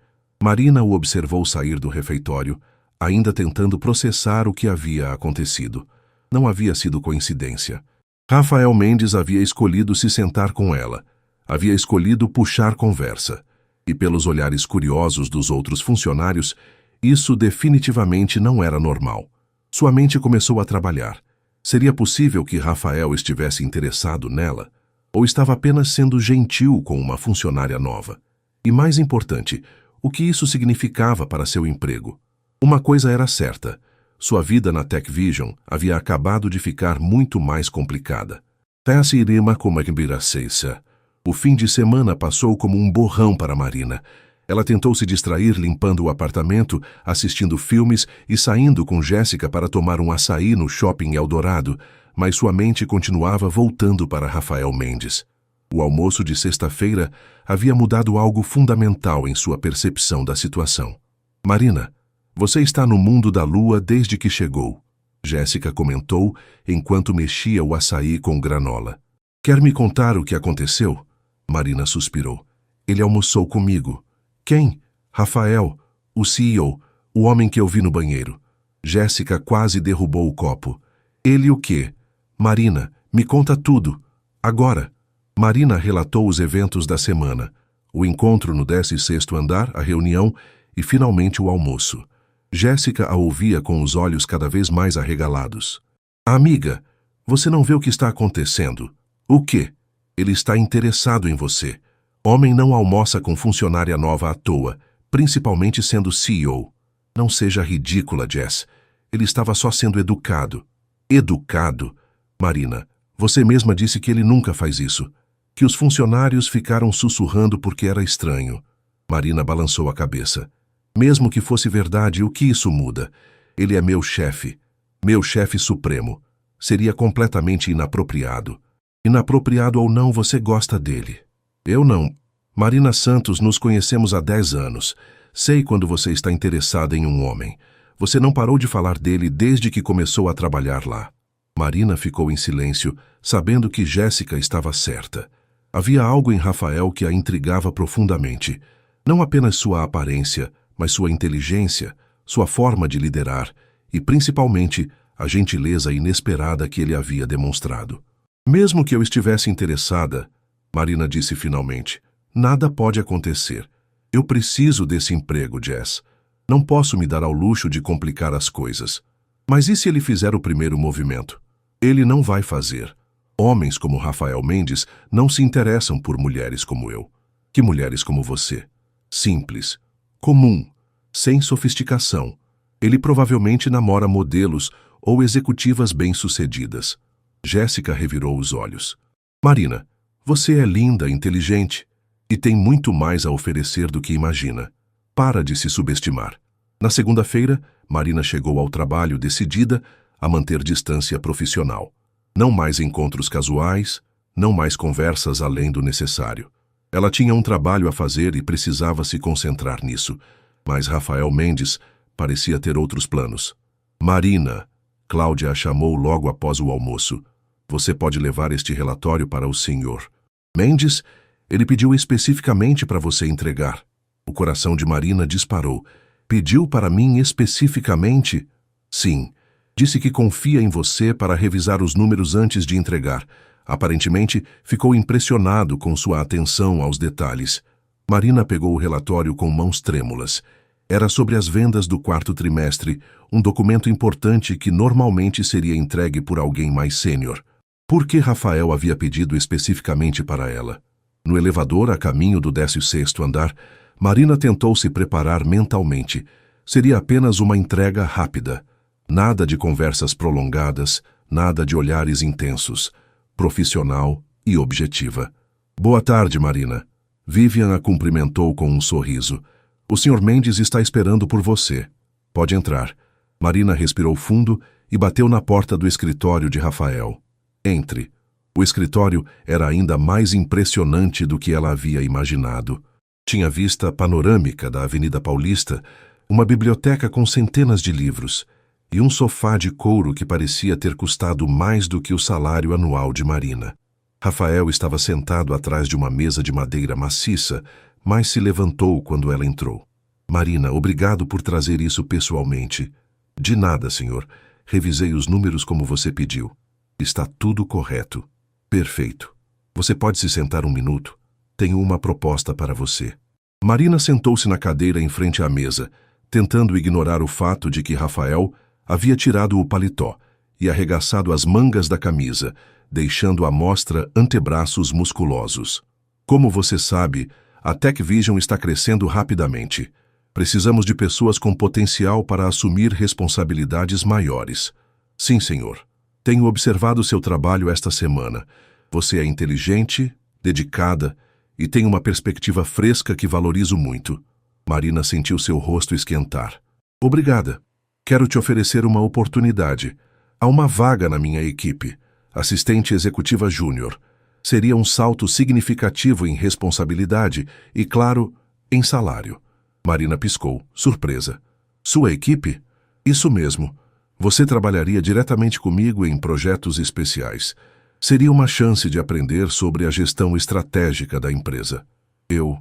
Marina o observou sair do refeitório, ainda tentando processar o que havia acontecido. Não havia sido coincidência. Rafael Mendes havia escolhido se sentar com ela. Havia escolhido puxar conversa. E pelos olhares curiosos dos outros funcionários, isso definitivamente não era normal. Sua mente começou a trabalhar. Seria possível que Rafael estivesse interessado nela? Ou estava apenas sendo gentil com uma funcionária nova? E mais importante, o que isso significava para seu emprego? Uma coisa era certa. Sua vida na TechVision havia acabado de ficar muito mais complicada. O fim de semana passou como um borrão para Marina. Ela tentou se distrair limpando o apartamento, assistindo filmes e saindo com Jéssica para tomar um açaí no shopping Eldorado, mas sua mente continuava voltando para Rafael Mendes. O almoço de sexta-feira havia mudado algo fundamental em sua percepção da situação. Marina, você está no mundo da lua desde que chegou, Jéssica comentou enquanto mexia o açaí com granola. Quer me contar o que aconteceu? Marina suspirou. Ele almoçou comigo. Quem? Rafael, o CEO, o homem que eu vi no banheiro. Jéssica quase derrubou o copo. Ele o quê? Marina, me conta tudo. Agora. Marina relatou os eventos da semana. O encontro no 16º andar, a reunião e finalmente o almoço. Jéssica a ouvia com os olhos cada vez mais arregalados. Amiga, você não vê o que está acontecendo? O quê? Ele está interessado em você. Homem não almoça com funcionária nova à toa, principalmente sendo CEO. Não seja ridícula, Jess. Ele estava só sendo educado. Educado? Marina, você mesma disse que ele nunca faz isso. Que os funcionários ficaram sussurrando porque era estranho. Marina balançou a cabeça. Mesmo que fosse verdade, o que isso muda? Ele é meu chefe supremo. Seria completamente inapropriado. Inapropriado ou não, você gosta dele. Eu não. Marina Santos, nos conhecemos há 10 anos. Sei quando você está interessada em um homem. Você não parou de falar dele desde que começou a trabalhar lá. Marina ficou em silêncio, sabendo que Jéssica estava certa. Havia algo em Rafael que a intrigava profundamente. Não apenas sua aparência, mas sua inteligência, sua forma de liderar e, principalmente, a gentileza inesperada que ele havia demonstrado. Mesmo que eu estivesse interessada, Marina disse finalmente, nada pode acontecer. Eu preciso desse emprego, Jess. Não posso me dar ao luxo de complicar as coisas. Mas e se ele fizer o primeiro movimento? Ele não vai fazer. Homens como Rafael Mendes não se interessam por mulheres como eu. Que mulheres como você? Simples, comum, sem sofisticação. Ele provavelmente namora modelos ou executivas bem-sucedidas. Jéssica revirou os olhos. Marina, você é linda, inteligente e tem muito mais a oferecer do que imagina. Para de se subestimar. Na segunda-feira, Marina chegou ao trabalho decidida a manter distância profissional. Não mais encontros casuais, não mais conversas além do necessário. Ela tinha um trabalho a fazer e precisava se concentrar nisso, mas Rafael Mendes parecia ter outros planos. Marina, Cláudia a chamou logo após o almoço. Você pode levar este relatório para o senhor Mendes? Ele pediu especificamente para você entregar. O coração de Marina disparou. Pediu para mim especificamente? Sim. Disse que confia em você para revisar os números antes de entregar. Aparentemente, ficou impressionado com sua atenção aos detalhes. Marina pegou o relatório com mãos trêmulas. Era sobre as vendas do quarto trimestre, um documento importante que normalmente seria entregue por alguém mais sênior. Por que Rafael havia pedido especificamente para ela? No elevador, a caminho do 16º andar, Marina tentou se preparar mentalmente. Seria apenas uma entrega rápida. Nada de conversas prolongadas, nada de olhares intensos. Profissional e objetiva. Boa tarde, Marina. Vivian a cumprimentou com um sorriso. O Sr. Mendes está esperando por você. Pode entrar. Marina respirou fundo e bateu na porta do escritório de Rafael. Entre. O escritório era ainda mais impressionante do que ela havia imaginado. Tinha vista panorâmica da Avenida Paulista, uma biblioteca com centenas de livros e um sofá de couro que parecia ter custado mais do que o salário anual de Marina. Rafael estava sentado atrás de uma mesa de madeira maciça, mas se levantou quando ela entrou. Marina, obrigado por trazer isso pessoalmente. De nada, senhor. Revisei os números como você pediu. Está tudo correto. Perfeito. Você pode se sentar um minuto? Tenho uma proposta para você. Marina sentou-se na cadeira em frente à mesa, tentando ignorar o fato de que Rafael havia tirado o paletó e arregaçado as mangas da camisa, deixando à mostra antebraços musculosos. Como você sabe, a Tech Vision está crescendo rapidamente. Precisamos de pessoas com potencial para assumir responsabilidades maiores. Sim, senhor. Tenho observado seu trabalho esta semana. Você é inteligente, dedicada e tem uma perspectiva fresca que valorizo muito. Marina sentiu seu rosto esquentar. Obrigada. Quero te oferecer uma oportunidade. Há uma vaga na minha equipe, assistente executiva júnior. Seria um salto significativo em responsabilidade e, claro, em salário. Marina piscou, surpresa. Sua equipe? Isso mesmo. Você trabalharia diretamente comigo em projetos especiais. Seria uma chance de aprender sobre a gestão estratégica da empresa. Eu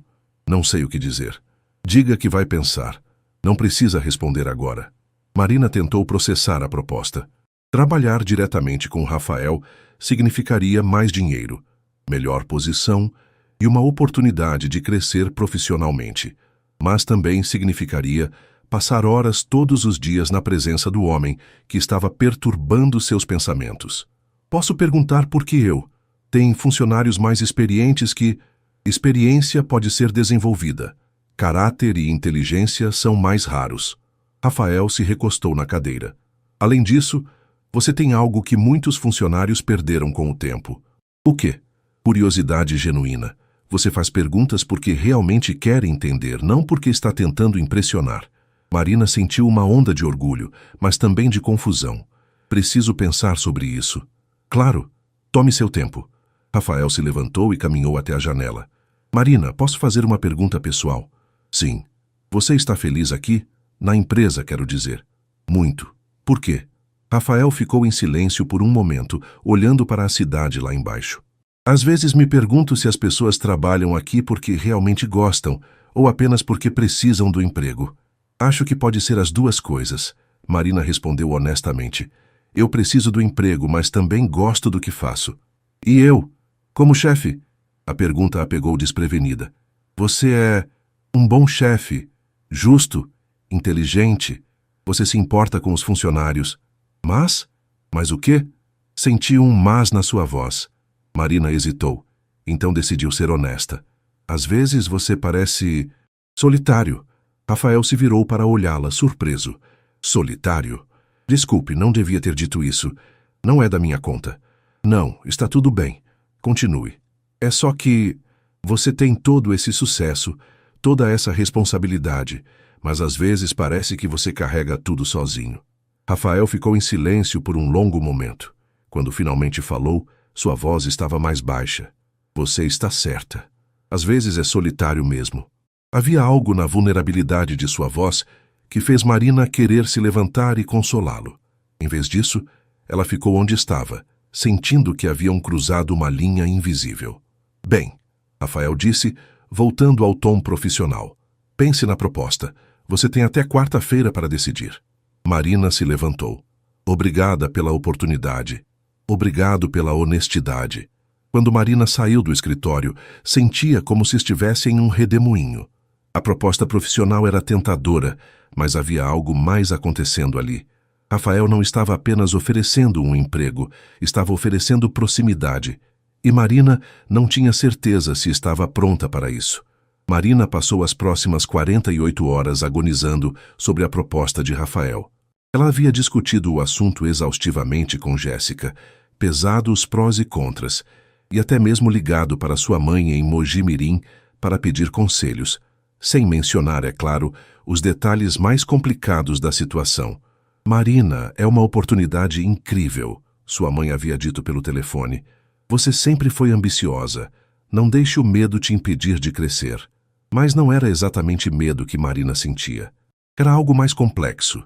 não sei o que dizer. Diga que vai pensar. Não precisa responder agora. Marina tentou processar a proposta. Trabalhar diretamente com Rafael significaria mais dinheiro, melhor posição e uma oportunidade de crescer profissionalmente. Mas também significaria passar horas todos os dias na presença do homem que estava perturbando seus pensamentos. Posso perguntar por que eu? Tem funcionários mais experientes que... Experiência pode ser desenvolvida. Caráter e inteligência são mais raros. Rafael se recostou na cadeira. Além disso, você tem algo que muitos funcionários perderam com o tempo. O quê? Curiosidade genuína. Você faz perguntas porque realmente quer entender, não porque está tentando impressionar. Marina sentiu uma onda de orgulho, mas também de confusão. Preciso pensar sobre isso. Claro, tome seu tempo. Rafael se levantou e caminhou até a janela. Marina, posso fazer uma pergunta pessoal? Sim. Você está feliz aqui? Na empresa, quero dizer. Muito. Por quê? Rafael ficou em silêncio por um momento, olhando para a cidade lá embaixo. Às vezes me pergunto se as pessoas trabalham aqui porque realmente gostam ou apenas porque precisam do emprego. Acho que pode ser as duas coisas. Marina respondeu honestamente. Eu preciso do emprego, mas também gosto do que faço. E eu? Como chefe? A pergunta a pegou desprevenida. Você é um bom chefe, justo, inteligente. Você se importa com os funcionários. Mas? Mas o quê? Senti um mas na sua voz. Marina hesitou. Então decidiu ser honesta. Às vezes você parece... solitário. Rafael se virou para olhá-la, surpreso. Solitário? Desculpe, não devia ter dito isso. Não é da minha conta. Não, está tudo bem. Continue. É só que... você tem todo esse sucesso, toda essa responsabilidade, mas às vezes parece que você carrega tudo sozinho. Rafael ficou em silêncio por um longo momento. Quando finalmente falou, sua voz estava mais baixa. Você está certa. Às vezes é solitário mesmo. Havia algo na vulnerabilidade de sua voz que fez Marina querer se levantar e consolá-lo. Em vez disso, ela ficou onde estava, sentindo que haviam cruzado uma linha invisível. Bem, Rafael disse, voltando ao tom profissional. Pense na proposta. Você tem até quarta-feira para decidir. Marina se levantou. Obrigada pela oportunidade. Obrigado pela honestidade. Quando Marina saiu do escritório, sentia como se estivesse em um redemoinho. A proposta profissional era tentadora, mas havia algo mais acontecendo ali. Rafael não estava apenas oferecendo um emprego, estava oferecendo proximidade. E Marina não tinha certeza se estava pronta para isso. Marina passou as próximas 48 horas agonizando sobre a proposta de Rafael. Ela havia discutido o assunto exaustivamente com Jéssica, pesado os prós e contras, e até mesmo ligado para sua mãe em Mogi Mirim para pedir conselhos, sem mencionar, é claro, os detalhes mais complicados da situação. Marina, é uma oportunidade incrível, sua mãe havia dito pelo telefone. Você sempre foi ambiciosa. Não deixe o medo te impedir de crescer. Mas não era exatamente medo que Marina sentia. Era algo mais complexo.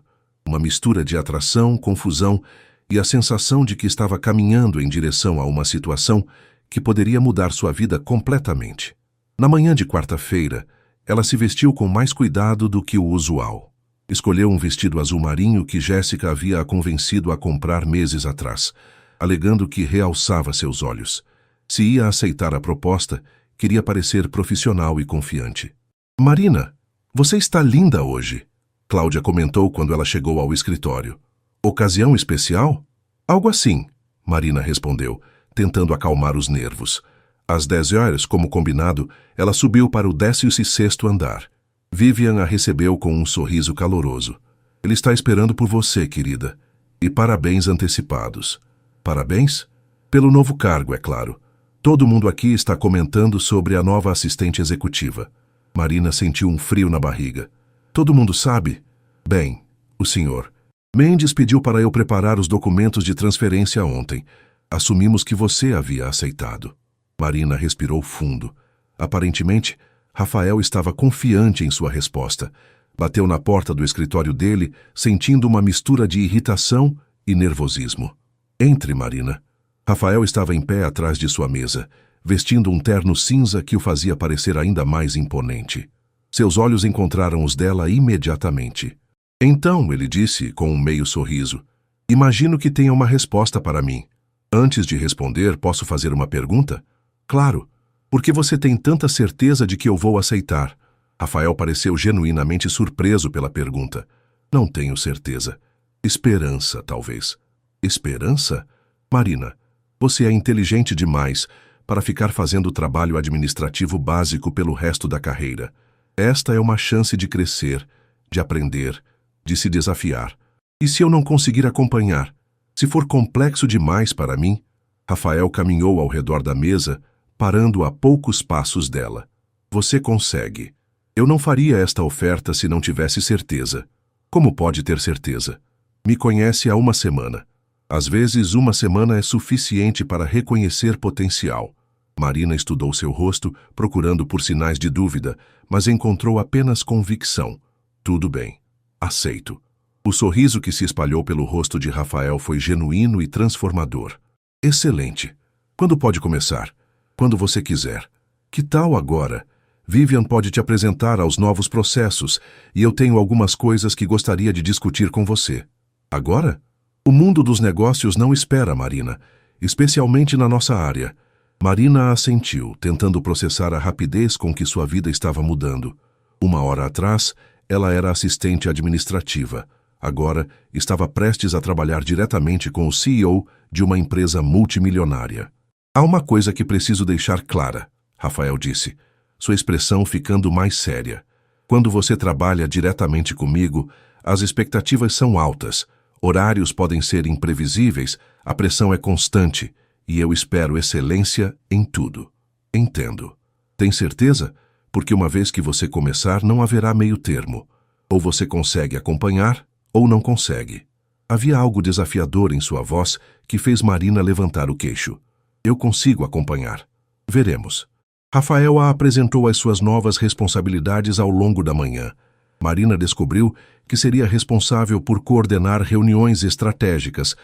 Uma mistura de atração, confusão e a sensação de que estava caminhando em direção a uma situação que poderia mudar sua vida completamente. Na manhã de quarta-feira, ela se vestiu com mais cuidado do que o usual. Escolheu um vestido azul marinho que Jéssica havia a convencido a comprar meses atrás, alegando que realçava seus olhos. Se ia aceitar a proposta, queria parecer profissional e confiante. Marina, você está linda hoje, Cláudia comentou quando ela chegou ao escritório. Ocasião especial? Algo assim, Marina respondeu, tentando acalmar os nervos. Às 10 horas, como combinado, ela subiu para o 16º andar. Vivian a recebeu com um sorriso caloroso. Ele está esperando por você, querida. E parabéns antecipados. Parabéns? Pelo novo cargo, é claro. Todo mundo aqui está comentando sobre a nova assistente executiva. Marina sentiu um frio na barriga. Todo mundo sabe? Bem, o senhor. Mendes pediu para eu preparar os documentos de transferência ontem. Assumimos que você havia aceitado. Marina respirou fundo. Aparentemente, Rafael estava confiante em sua resposta. Bateu na porta do escritório dele, sentindo uma mistura de irritação e nervosismo. Entre, Marina. Rafael estava em pé atrás de sua mesa, vestindo um terno cinza que o fazia parecer ainda mais imponente. Seus olhos encontraram os dela imediatamente. Então, ele disse, com um meio sorriso, imagino que tenha uma resposta para mim. Antes de responder, posso fazer uma pergunta? Claro. Por que você tem tanta certeza de que eu vou aceitar? Rafael pareceu genuinamente surpreso pela pergunta. Não tenho certeza. Esperança, talvez. Esperança? Marina, você é inteligente demais para ficar fazendo o trabalho administrativo básico pelo resto da carreira. Esta é uma chance de crescer, de aprender, de se desafiar. E se eu não conseguir acompanhar? Se for complexo demais para mim? Rafael caminhou ao redor da mesa, parando a poucos passos dela. Você consegue. Eu não faria esta oferta se não tivesse certeza. Como pode ter certeza? Me conhece há uma semana. Às vezes, uma semana é suficiente para reconhecer potencial. Marina estudou seu rosto, procurando por sinais de dúvida, mas encontrou apenas convicção. Tudo bem. Aceito. O sorriso que se espalhou pelo rosto de Rafael foi genuíno e transformador. Excelente. Quando pode começar? Quando você quiser. Que tal agora? Vivian pode te apresentar aos novos processos e eu tenho algumas coisas que gostaria de discutir com você. Agora? O mundo dos negócios não espera, Marina, especialmente na nossa área. Marina assentiu, tentando processar a rapidez com que sua vida estava mudando. Uma hora atrás, ela era assistente administrativa. Agora, estava prestes a trabalhar diretamente com o CEO de uma empresa multimilionária. Há uma coisa que preciso deixar clara, Rafael disse, sua expressão ficando mais séria. Quando você trabalha diretamente comigo, as expectativas são altas. Horários podem ser imprevisíveis, a pressão é constante e eu espero excelência em tudo. Entendo. Tem certeza? Porque uma vez que você começar, não haverá meio termo. Ou você consegue acompanhar, ou não consegue. Havia algo desafiador em sua voz que fez Marina levantar o queixo. Eu consigo acompanhar. Veremos. Rafael a apresentou as suas novas responsabilidades ao longo da manhã. Marina descobriu que seria responsável por coordenar reuniões estratégicas,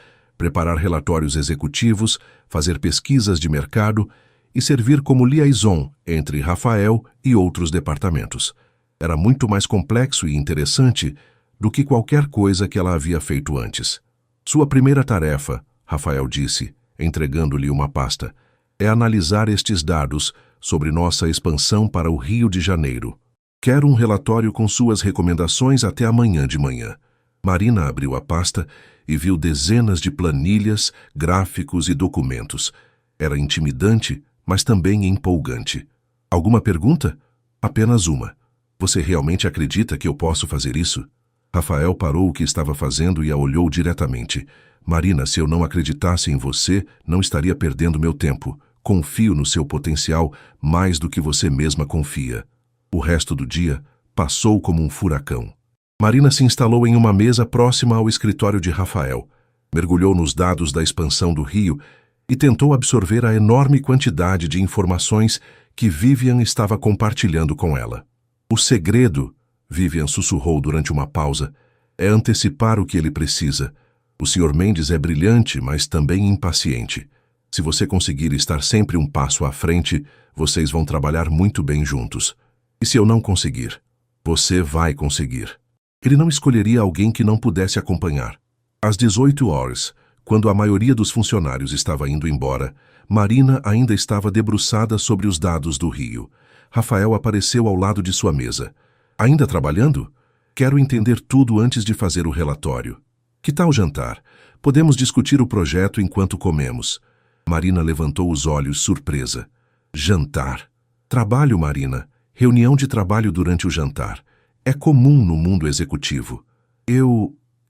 preparar relatórios executivos, fazer pesquisas de mercado e servir como liaison entre Rafael e outros departamentos. Era muito mais complexo e interessante do que qualquer coisa que ela havia feito antes. Sua primeira tarefa, Rafael disse, entregando-lhe uma pasta. É analisar estes dados sobre nossa expansão para o Rio de Janeiro. Quero um relatório com suas recomendações até amanhã de manhã. Marina abriu a pasta e viu dezenas de planilhas, gráficos e documentos. Era intimidante, mas também empolgante. Alguma pergunta? Apenas uma. Você realmente acredita que eu posso fazer isso? Rafael parou o que estava fazendo e a olhou diretamente. Marina, se eu não acreditasse em você, não estaria perdendo meu tempo. Confio no seu potencial mais do que você mesma confia. O resto do dia passou como um furacão. Marina se instalou em uma mesa próxima ao escritório de Rafael, mergulhou nos dados da expansão do Rio e tentou absorver a enorme quantidade de informações que Vivian estava compartilhando com ela. O segredo, Vivian sussurrou durante uma pausa, é antecipar o que ele precisa. O Sr. Mendes é brilhante, mas também impaciente. Se você conseguir estar sempre um passo à frente, vocês vão trabalhar muito bem juntos. E se eu não conseguir? Você vai conseguir. Ele não escolheria alguém que não pudesse acompanhar. Às 18 horas, quando a maioria dos funcionários estava indo embora, Marina ainda estava debruçada sobre os dados do Rio. Rafael apareceu ao lado de sua mesa. Ainda trabalhando? Quero entender tudo antes de fazer o relatório. Que tal jantar? Podemos discutir o projeto enquanto comemos. Marina levantou os olhos, surpresa. Jantar. Trabalho, Marina. Reunião de trabalho durante o jantar. É comum no mundo executivo.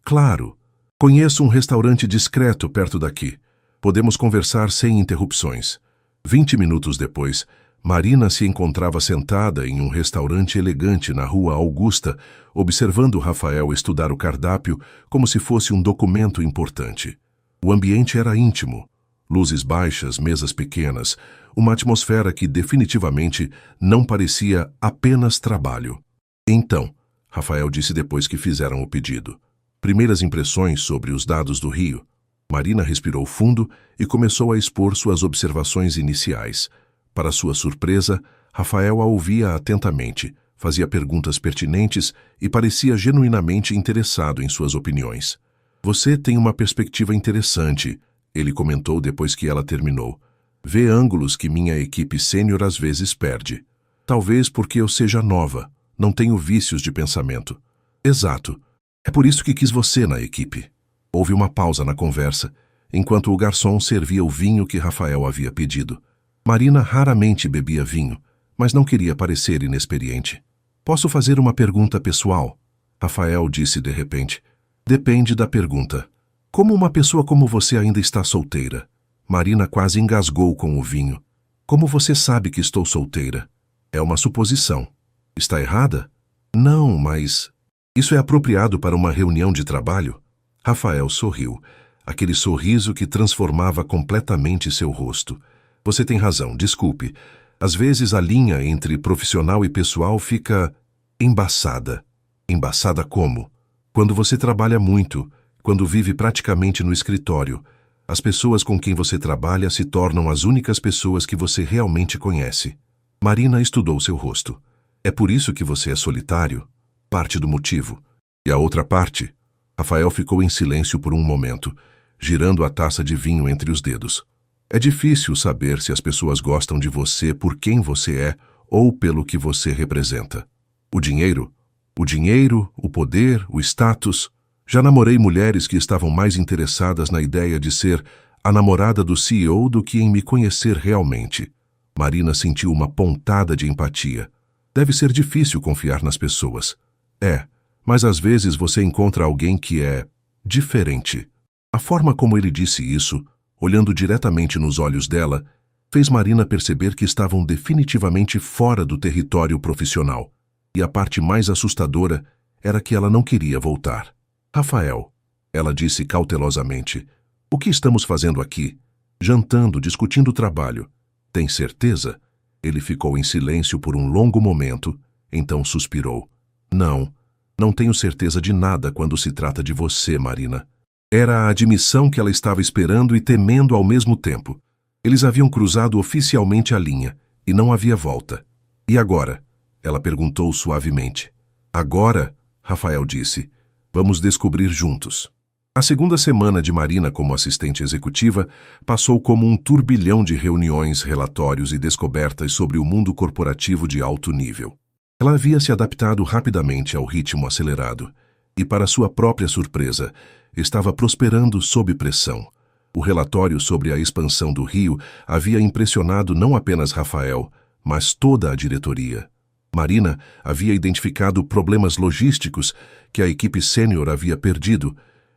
Claro. Conheço um restaurante discreto perto daqui. Podemos conversar sem interrupções. 20 minutos depois, Marina se encontrava sentada em um restaurante elegante na Rua Augusta, observando Rafael estudar o cardápio como se fosse um documento importante. O ambiente era íntimo. Luzes baixas, mesas pequenas, uma atmosfera que definitivamente não parecia apenas trabalho. Então, Rafael disse depois que fizeram o pedido. Primeiras impressões sobre os dados do Rio. Marina respirou fundo e começou a expor suas observações iniciais. Para sua surpresa, Rafael a ouvia atentamente, fazia perguntas pertinentes e parecia genuinamente interessado em suas opiniões. Você tem uma perspectiva interessante, ele comentou depois que ela terminou. Vê ângulos que minha equipe sênior às vezes perde. Talvez porque eu seja nova, não tenho vícios de pensamento. Exato. É por isso que quis você na equipe. Houve uma pausa na conversa, enquanto o garçom servia o vinho que Rafael havia pedido. Marina raramente bebia vinho, mas não queria parecer inexperiente. Posso fazer uma pergunta pessoal? Rafael disse de repente. Depende da pergunta. Como uma pessoa como você ainda está solteira? Marina quase engasgou com o vinho. Como você sabe que estou solteira? É uma suposição. Está errada? Não, mas... Isso é apropriado para uma reunião de trabalho? Rafael sorriu, aquele sorriso que transformava completamente seu rosto. Você tem razão, desculpe. Às vezes a linha entre profissional e pessoal fica embaçada. Embaçada como? Quando você trabalha muito, quando vive praticamente no escritório, as pessoas com quem você trabalha se tornam as únicas pessoas que você realmente conhece. Marina estudou seu rosto. É por isso que você é solitário? Parte do motivo. E a outra parte? Rafael ficou em silêncio por um momento, girando a taça de vinho entre os dedos. É difícil saber se as pessoas gostam de você por quem você é ou pelo que você representa. O dinheiro? O dinheiro, o poder, o status. Já namorei mulheres que estavam mais interessadas na ideia de ser a namorada do CEO do que em me conhecer realmente. Marina sentiu uma pontada de empatia. Deve ser difícil confiar nas pessoas. É, mas às vezes você encontra alguém que é diferente. A forma como ele disse isso, olhando diretamente nos olhos dela, fez Marina perceber que estavam definitivamente fora do território profissional. E a parte mais assustadora era que ela não queria voltar. Rafael, ela disse cautelosamente, o que estamos fazendo aqui? Jantando, discutindo o trabalho. Tem certeza? Ele ficou em silêncio por um longo momento, então suspirou. Não tenho certeza de nada quando se trata de você, Marina. Era a admissão que ela estava esperando e temendo ao mesmo tempo. Eles haviam cruzado oficialmente a linha, e não havia volta. E agora? Ela perguntou suavemente. Agora, Rafael disse, vamos descobrir juntos. A segunda semana de Marina como assistente executiva passou como um turbilhão de reuniões, relatórios e descobertas sobre o mundo corporativo de alto nível. Ela havia se adaptado rapidamente ao ritmo acelerado e, para sua própria surpresa, estava prosperando sob pressão. O relatório sobre a expansão do Rio havia impressionado não apenas Rafael, mas toda a diretoria. Marina havia identificado problemas logísticos que a equipe sênior havia perdido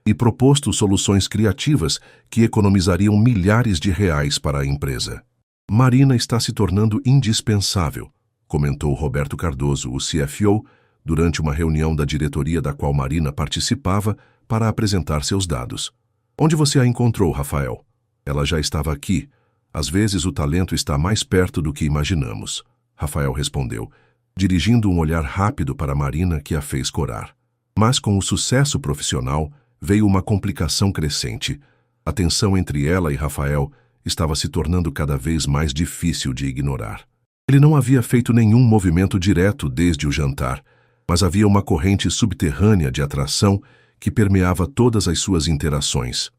e proposto soluções criativas que economizariam milhares de reais para a empresa. Marina está se tornando indispensável, comentou Roberto Cardoso, o CFO, durante uma reunião da diretoria da qual Marina participava para apresentar seus dados. Onde você a encontrou, Rafael? Ela já estava aqui. Às vezes o talento está mais perto do que imaginamos, Rafael respondeu, dirigindo um olhar rápido para Marina que a fez corar. Mas com o sucesso profissional veio uma complicação crescente. A tensão entre ela e Rafael estava se tornando cada vez mais difícil de ignorar. Ele não havia feito nenhum movimento direto desde o jantar, mas havia uma corrente subterrânea de atração que permeava todas as suas interações.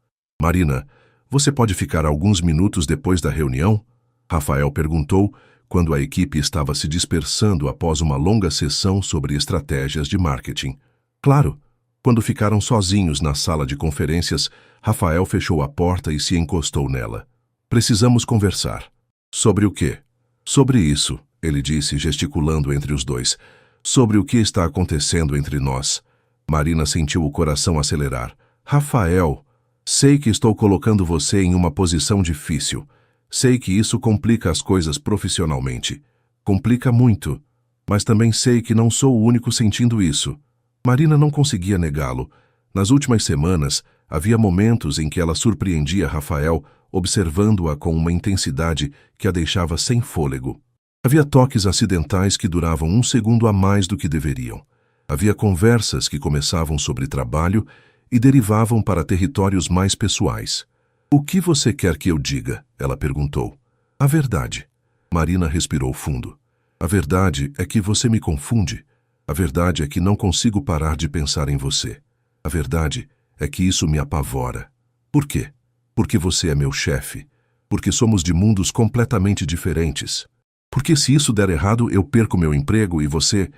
Marina, você pode ficar alguns minutos depois da reunião? Rafael perguntou quando a equipe estava se dispersando após uma longa sessão sobre estratégias de marketing. Claro. Quando ficaram sozinhos na sala de conferências, Rafael fechou a porta e se encostou nela. Precisamos conversar. Sobre o quê? Sobre isso, ele disse, gesticulando entre os dois. Sobre o que está acontecendo entre nós. Marina sentiu o coração acelerar. Rafael, sei que estou colocando você em uma posição difícil. Sei que isso complica as coisas profissionalmente. Complica muito. Mas também sei que não sou o único sentindo isso. Marina não conseguia negá-lo. Nas últimas semanas, havia momentos em que ela surpreendia Rafael, observando-a com uma intensidade que a deixava sem fôlego. Havia toques acidentais que duravam um segundo a mais do que deveriam. Havia conversas que começavam sobre trabalho e derivavam para territórios mais pessoais. O que você quer que eu diga? Ela perguntou. A verdade. Marina respirou fundo. A verdade é que você me confunde. A verdade é que não consigo parar de pensar em você. A verdade é que isso me apavora. Por quê? Porque você é meu chefe. Porque somos de mundos completamente diferentes. Porque se isso der errado, eu perco meu emprego e você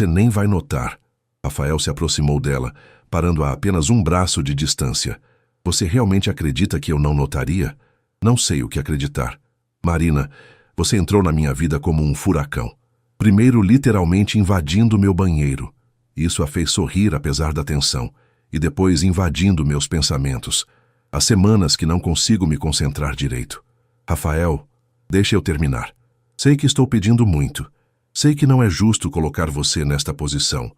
nem vai notar. Rafael se aproximou dela, parando a apenas um braço de distância. Você realmente acredita que eu não notaria? Não sei o que acreditar. Marina, você entrou na minha vida como um furacão. Primeiro literalmente invadindo meu banheiro. Isso a fez sorrir apesar da tensão, e depois invadindo meus pensamentos. Há semanas que não consigo me concentrar direito. Rafael, deixe eu terminar. Sei que estou pedindo muito. Sei que não é justo colocar você nesta posição,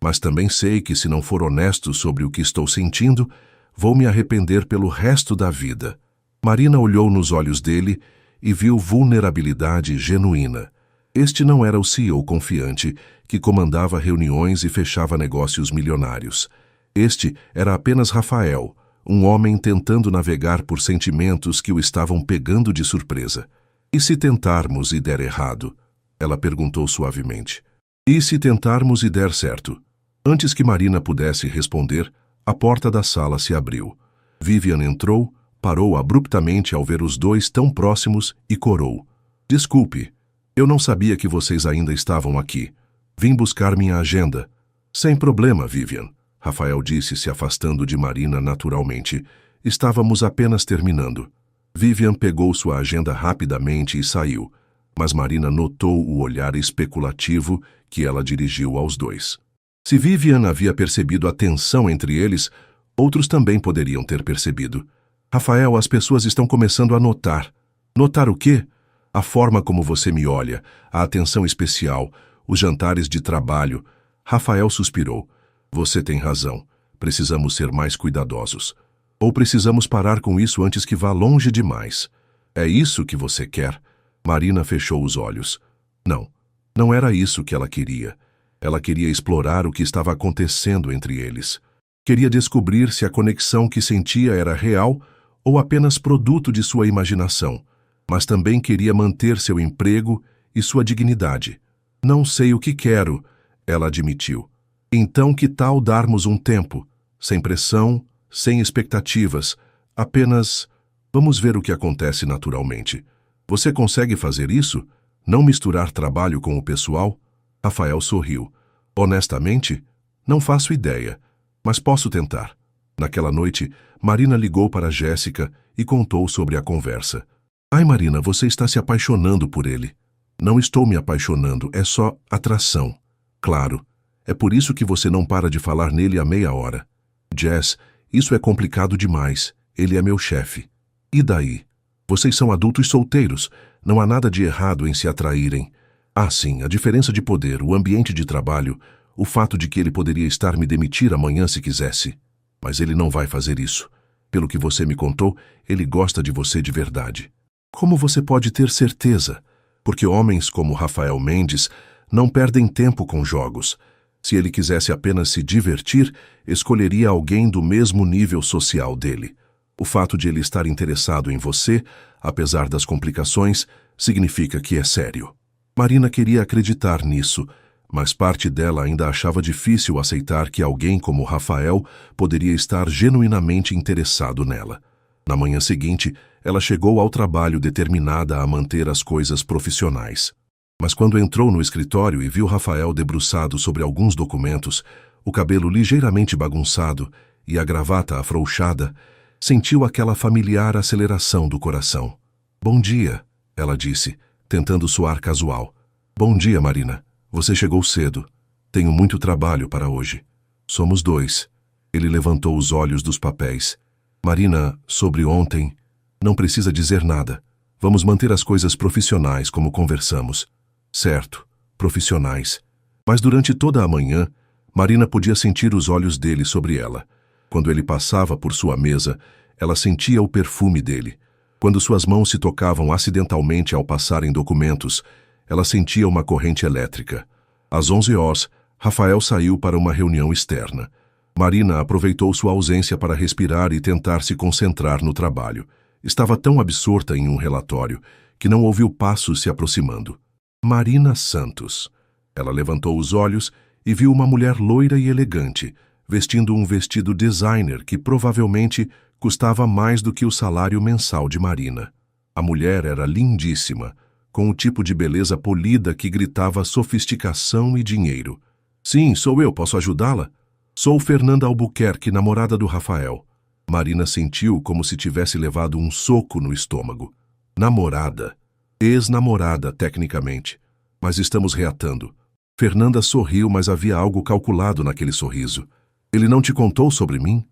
mas também sei que se não for honesto sobre o que estou sentindo, vou me arrepender pelo resto da vida. Marina olhou nos olhos dele e viu vulnerabilidade genuína. Este não era o CEO confiante que comandava reuniões e fechava negócios milionários. Este era apenas Rafael, um homem tentando navegar por sentimentos que o estavam pegando de surpresa. E se tentarmos e der errado? Ela perguntou suavemente. E se tentarmos e der certo? Antes que Marina pudesse responder, a porta da sala se abriu. Vivian entrou, parou abruptamente ao ver os dois tão próximos e corou. Desculpe. Eu não sabia que vocês ainda estavam aqui. Vim buscar minha agenda. Sem problema, Vivian, Rafael disse, se afastando de Marina naturalmente. Estávamos apenas terminando. Vivian pegou sua agenda rapidamente e saiu, mas Marina notou o olhar especulativo que ela dirigiu aos dois. Se Vivian havia percebido a tensão entre eles, outros também poderiam ter percebido. Rafael, as pessoas estão começando a notar. Notar o quê? A forma como você me olha, a atenção especial, os jantares de trabalho. Rafael suspirou. Você tem razão. Precisamos ser mais cuidadosos. Ou precisamos parar com isso antes que vá longe demais. É isso que você quer? Marina fechou os olhos. Não, não era isso que ela queria. Ela queria explorar o que estava acontecendo entre eles. Queria descobrir se a conexão que sentia era real ou apenas produto de sua imaginação. Mas também queria manter seu emprego e sua dignidade. Não sei o que quero, ela admitiu. Então que tal darmos um tempo, sem pressão, sem expectativas, apenas vamos ver o que acontece naturalmente. Você consegue fazer isso? Não misturar trabalho com o pessoal? Rafael sorriu. Honestamente, não faço ideia, mas posso tentar. Naquela noite, Marina ligou para Jéssica e contou sobre a conversa. Ai, Marina, você está se apaixonando por ele. Não estou me apaixonando, é só atração. Claro, é por isso que você não para de falar nele há meia hora. Jess, isso é complicado demais. Ele é meu chefe. E daí? Vocês são adultos solteiros. Não há nada de errado em se atraírem. Ah, sim, a diferença de poder, o ambiente de trabalho, o fato de que ele poderia estar me demitir amanhã se quisesse. Mas ele não vai fazer isso. Pelo que você me contou, ele gosta de você de verdade. Como você pode ter certeza? Porque homens como Rafael Mendes não perdem tempo com jogos. Se ele quisesse apenas se divertir, escolheria alguém do mesmo nível social dele. O fato de ele estar interessado em você, apesar das complicações, significa que é sério. Marina queria acreditar nisso, mas parte dela ainda achava difícil aceitar que alguém como Rafael poderia estar genuinamente interessado nela. Na manhã seguinte, ela chegou ao trabalho determinada a manter as coisas profissionais. Mas quando entrou no escritório e viu Rafael debruçado sobre alguns documentos, o cabelo ligeiramente bagunçado e a gravata afrouxada, sentiu aquela familiar aceleração do coração. Bom dia, ela disse, tentando soar casual. Bom dia, Marina. Você chegou cedo. Tenho muito trabalho para hoje. Somos dois. Ele levantou os olhos dos papéis. Marina, sobre ontem, não precisa dizer nada. Vamos manter as coisas profissionais como conversamos. Certo, profissionais. Mas durante toda a manhã, Marina podia sentir os olhos dele sobre ela. Quando ele passava por sua mesa, ela sentia o perfume dele. Quando suas mãos se tocavam acidentalmente ao passarem documentos, ela sentia uma corrente elétrica. Às 11 horas, Rafael saiu para uma reunião externa. Marina aproveitou sua ausência para respirar e tentar se concentrar no trabalho. Estava tão absorta em um relatório que não ouviu passos se aproximando. Marina Santos. Ela levantou os olhos e viu uma mulher loira e elegante, vestindo um vestido designer que provavelmente custava mais do que o salário mensal de Marina. A mulher era lindíssima, com o tipo de beleza polida que gritava sofisticação e dinheiro. Sim, sou eu, posso ajudá-la? Sou Fernanda Albuquerque, namorada do Rafael. Marina sentiu como se tivesse levado um soco no estômago. Namorada. Ex-namorada, tecnicamente. Mas estamos reatando. Fernanda sorriu, mas havia algo calculado naquele sorriso. Ele não te contou sobre mim?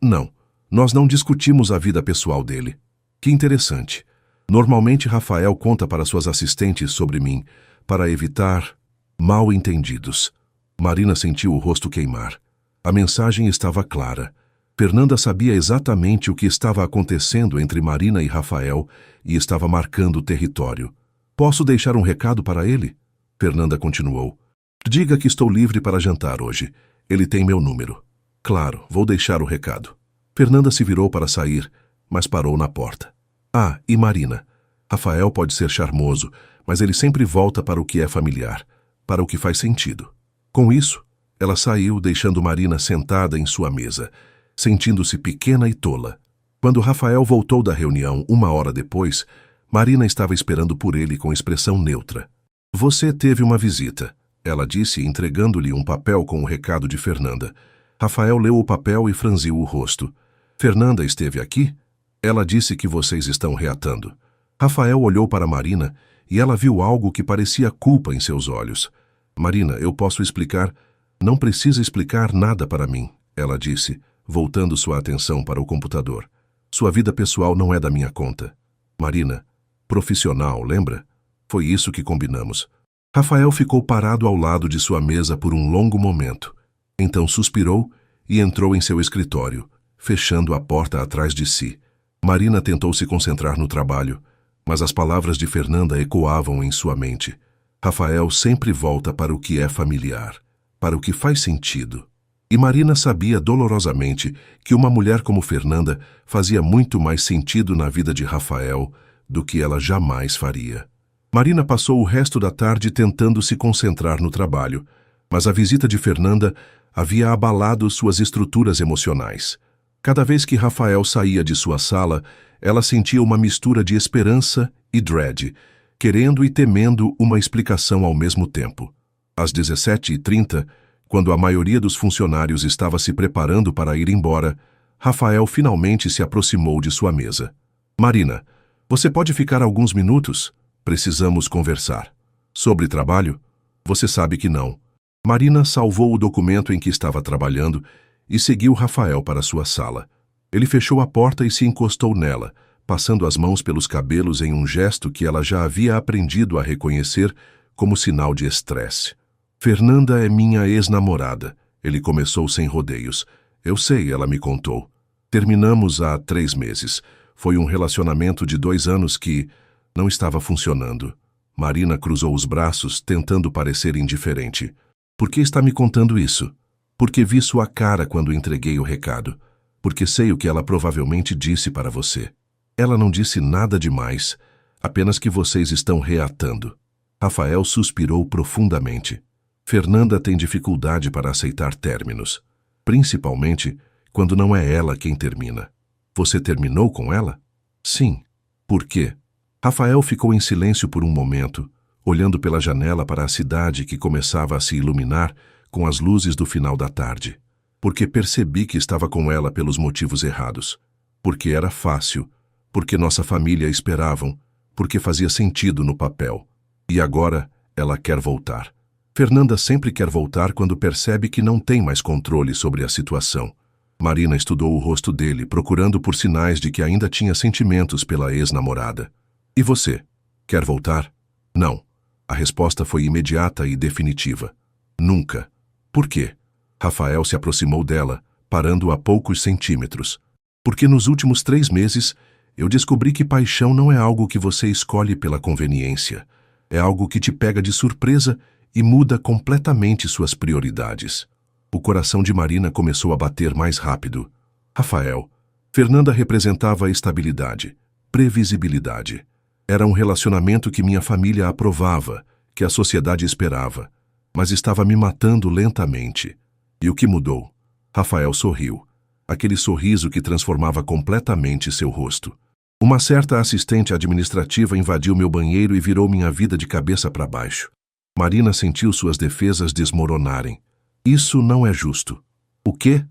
Não. Nós não discutimos a vida pessoal dele. Que interessante. Normalmente Rafael conta para suas assistentes sobre mim, para evitar mal-entendidos. Marina sentiu o rosto queimar. A mensagem estava clara. Fernanda sabia exatamente o que estava acontecendo entre Marina e Rafael e estava marcando o território. Posso deixar um recado para ele? Fernanda continuou. Diga que estou livre para jantar hoje. Ele tem meu número. Claro, vou deixar o recado. Fernanda se virou para sair, mas parou na porta. Ah, e Marina. Rafael pode ser charmoso, mas ele sempre volta para o que é familiar, para o que faz sentido. Com isso, ela saiu, deixando Marina sentada em sua mesa, sentindo-se pequena e tola. Quando Rafael voltou da reunião 1 hora depois, Marina estava esperando por ele com expressão neutra. Você teve uma visita, ela disse, entregando-lhe um papel com o recado de Fernanda. Rafael leu o papel e franziu o rosto. Fernanda esteve aqui? Ela disse que vocês estão reatando. Rafael olhou para Marina e ela viu algo que parecia culpa em seus olhos. Marina, eu posso explicar? Não precisa explicar nada para mim, ela disse, voltando sua atenção para o computador. Sua vida pessoal não é da minha conta. Marina, profissional, lembra? Foi isso que combinamos. Rafael ficou parado ao lado de sua mesa por um longo momento. Então suspirou e entrou em seu escritório, fechando a porta atrás de si. Marina tentou se concentrar no trabalho, mas as palavras de Fernanda ecoavam em sua mente. Rafael sempre volta para o que é familiar, para o que faz sentido. E Marina sabia dolorosamente que uma mulher como Fernanda fazia muito mais sentido na vida de Rafael do que ela jamais faria. Marina passou o resto da tarde tentando se concentrar no trabalho, mas a visita de Fernanda havia abalado suas estruturas emocionais. Cada vez que Rafael saía de sua sala, ela sentia uma mistura de esperança e dread, querendo e temendo uma explicação ao mesmo tempo. Às 17h30, quando a maioria dos funcionários estava se preparando para ir embora, Rafael finalmente se aproximou de sua mesa. Marina, você pode ficar alguns minutos? Precisamos conversar. Sobre trabalho? Você sabe que não. Marina salvou o documento em que estava trabalhando e seguiu Rafael para sua sala. Ele fechou a porta e se encostou nela, passando as mãos pelos cabelos em um gesto que ela já havia aprendido a reconhecer como sinal de estresse. Fernanda é minha ex-namorada. Ele começou sem rodeios. Eu sei, ela me contou. Terminamos há 3 meses. Foi um relacionamento de 2 anos que não estava funcionando. Marina cruzou os braços, tentando parecer indiferente. Por que está me contando isso? Porque vi sua cara quando entreguei o recado. Porque sei o que ela provavelmente disse para você. Ela não disse nada demais, apenas que vocês estão reatando. Rafael suspirou profundamente. Fernanda tem dificuldade para aceitar términos, principalmente quando não é ela quem termina. Você terminou com ela? Sim. Por quê? Rafael ficou em silêncio por um momento, olhando pela janela para a cidade que começava a se iluminar com as luzes do final da tarde. Porque percebi que estava com ela pelos motivos errados. Porque era fácil, porque nossa família esperavam, porque fazia sentido no papel. E agora ela quer voltar. Fernanda sempre quer voltar quando percebe que não tem mais controle sobre a situação. Marina estudou o rosto dele, procurando por sinais de que ainda tinha sentimentos pela ex-namorada. E você? Quer voltar? Não. A resposta foi imediata e definitiva. Nunca. Por quê? Rafael se aproximou dela, parando a poucos centímetros. Porque nos últimos 3 meses, eu descobri que paixão não é algo que você escolhe pela conveniência. É algo que te pega de surpresa e muda completamente suas prioridades. O coração de Marina começou a bater mais rápido. Rafael. Fernanda representava estabilidade, previsibilidade. Era um relacionamento que minha família aprovava, que a sociedade esperava, mas estava me matando lentamente. E o que mudou? Rafael sorriu. Aquele sorriso que transformava completamente seu rosto. Uma certa assistente administrativa invadiu meu banheiro e virou minha vida de cabeça para baixo. Marina sentiu suas defesas desmoronarem. Isso não é justo. O quê?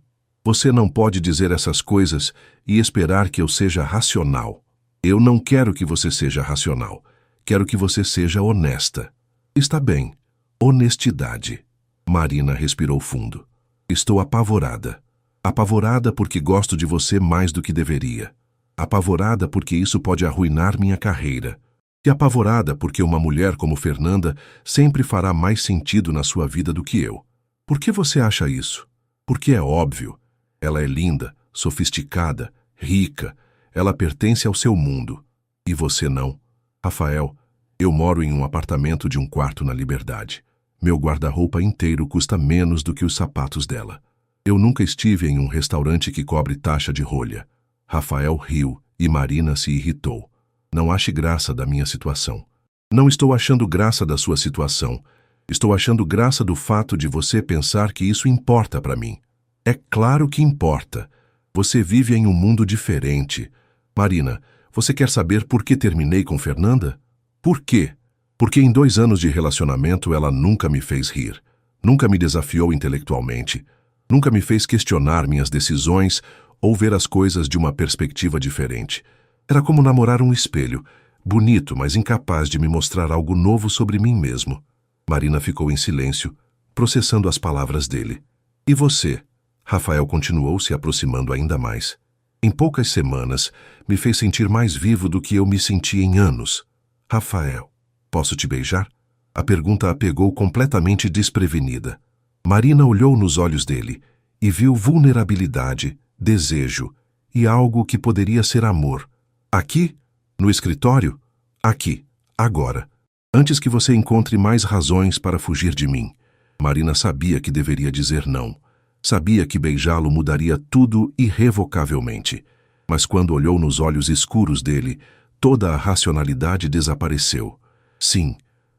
Você não pode dizer essas coisas e esperar que eu seja racional. Eu não quero que você seja racional. Quero que você seja honesta. Está bem. Honestidade. Marina respirou fundo. Estou apavorada. Apavorada porque gosto de você mais do que deveria. Apavorada porque isso pode arruinar minha carreira. E apavorada porque uma mulher como Fernanda sempre fará mais sentido na sua vida do que eu. Por que você acha isso? Porque é óbvio. Ela é linda, sofisticada, rica. Ela pertence ao seu mundo. E você não. Rafael, eu moro em um apartamento de 1 quarto na Liberdade. Meu guarda-roupa inteiro custa menos do que os sapatos dela. Eu nunca estive em um restaurante que cobre taxa de rolha. Rafael riu e Marina se irritou. Não ache graça da minha situação. Não estou achando graça da sua situação. Estou achando graça do fato de você pensar que isso importa para mim. É claro que importa. Você vive em um mundo diferente. Marina, você quer saber por que terminei com Fernanda? Por quê? Porque em 2 anos de relacionamento ela nunca me fez rir. Nunca me desafiou intelectualmente. Nunca me fez questionar minhas decisões ou ver as coisas de uma perspectiva diferente. Era como namorar um espelho, bonito, mas incapaz de me mostrar algo novo sobre mim mesmo. Marina ficou em silêncio, processando as palavras dele. E você? Rafael continuou se aproximando ainda mais. Em poucas semanas, me fez sentir mais vivo do que eu me senti em anos. Rafael, posso te beijar? A pergunta a pegou completamente desprevenida. Marina olhou nos olhos dele e viu vulnerabilidade, desejo e algo que poderia ser amor. Aqui? No escritório? Aqui, agora. Antes que você encontre mais razões para fugir de mim. Marina sabia que deveria dizer não. Sabia que beijá-lo mudaria tudo irrevocavelmente. Mas quando olhou nos olhos escuros dele, toda a racionalidade desapareceu. Sim,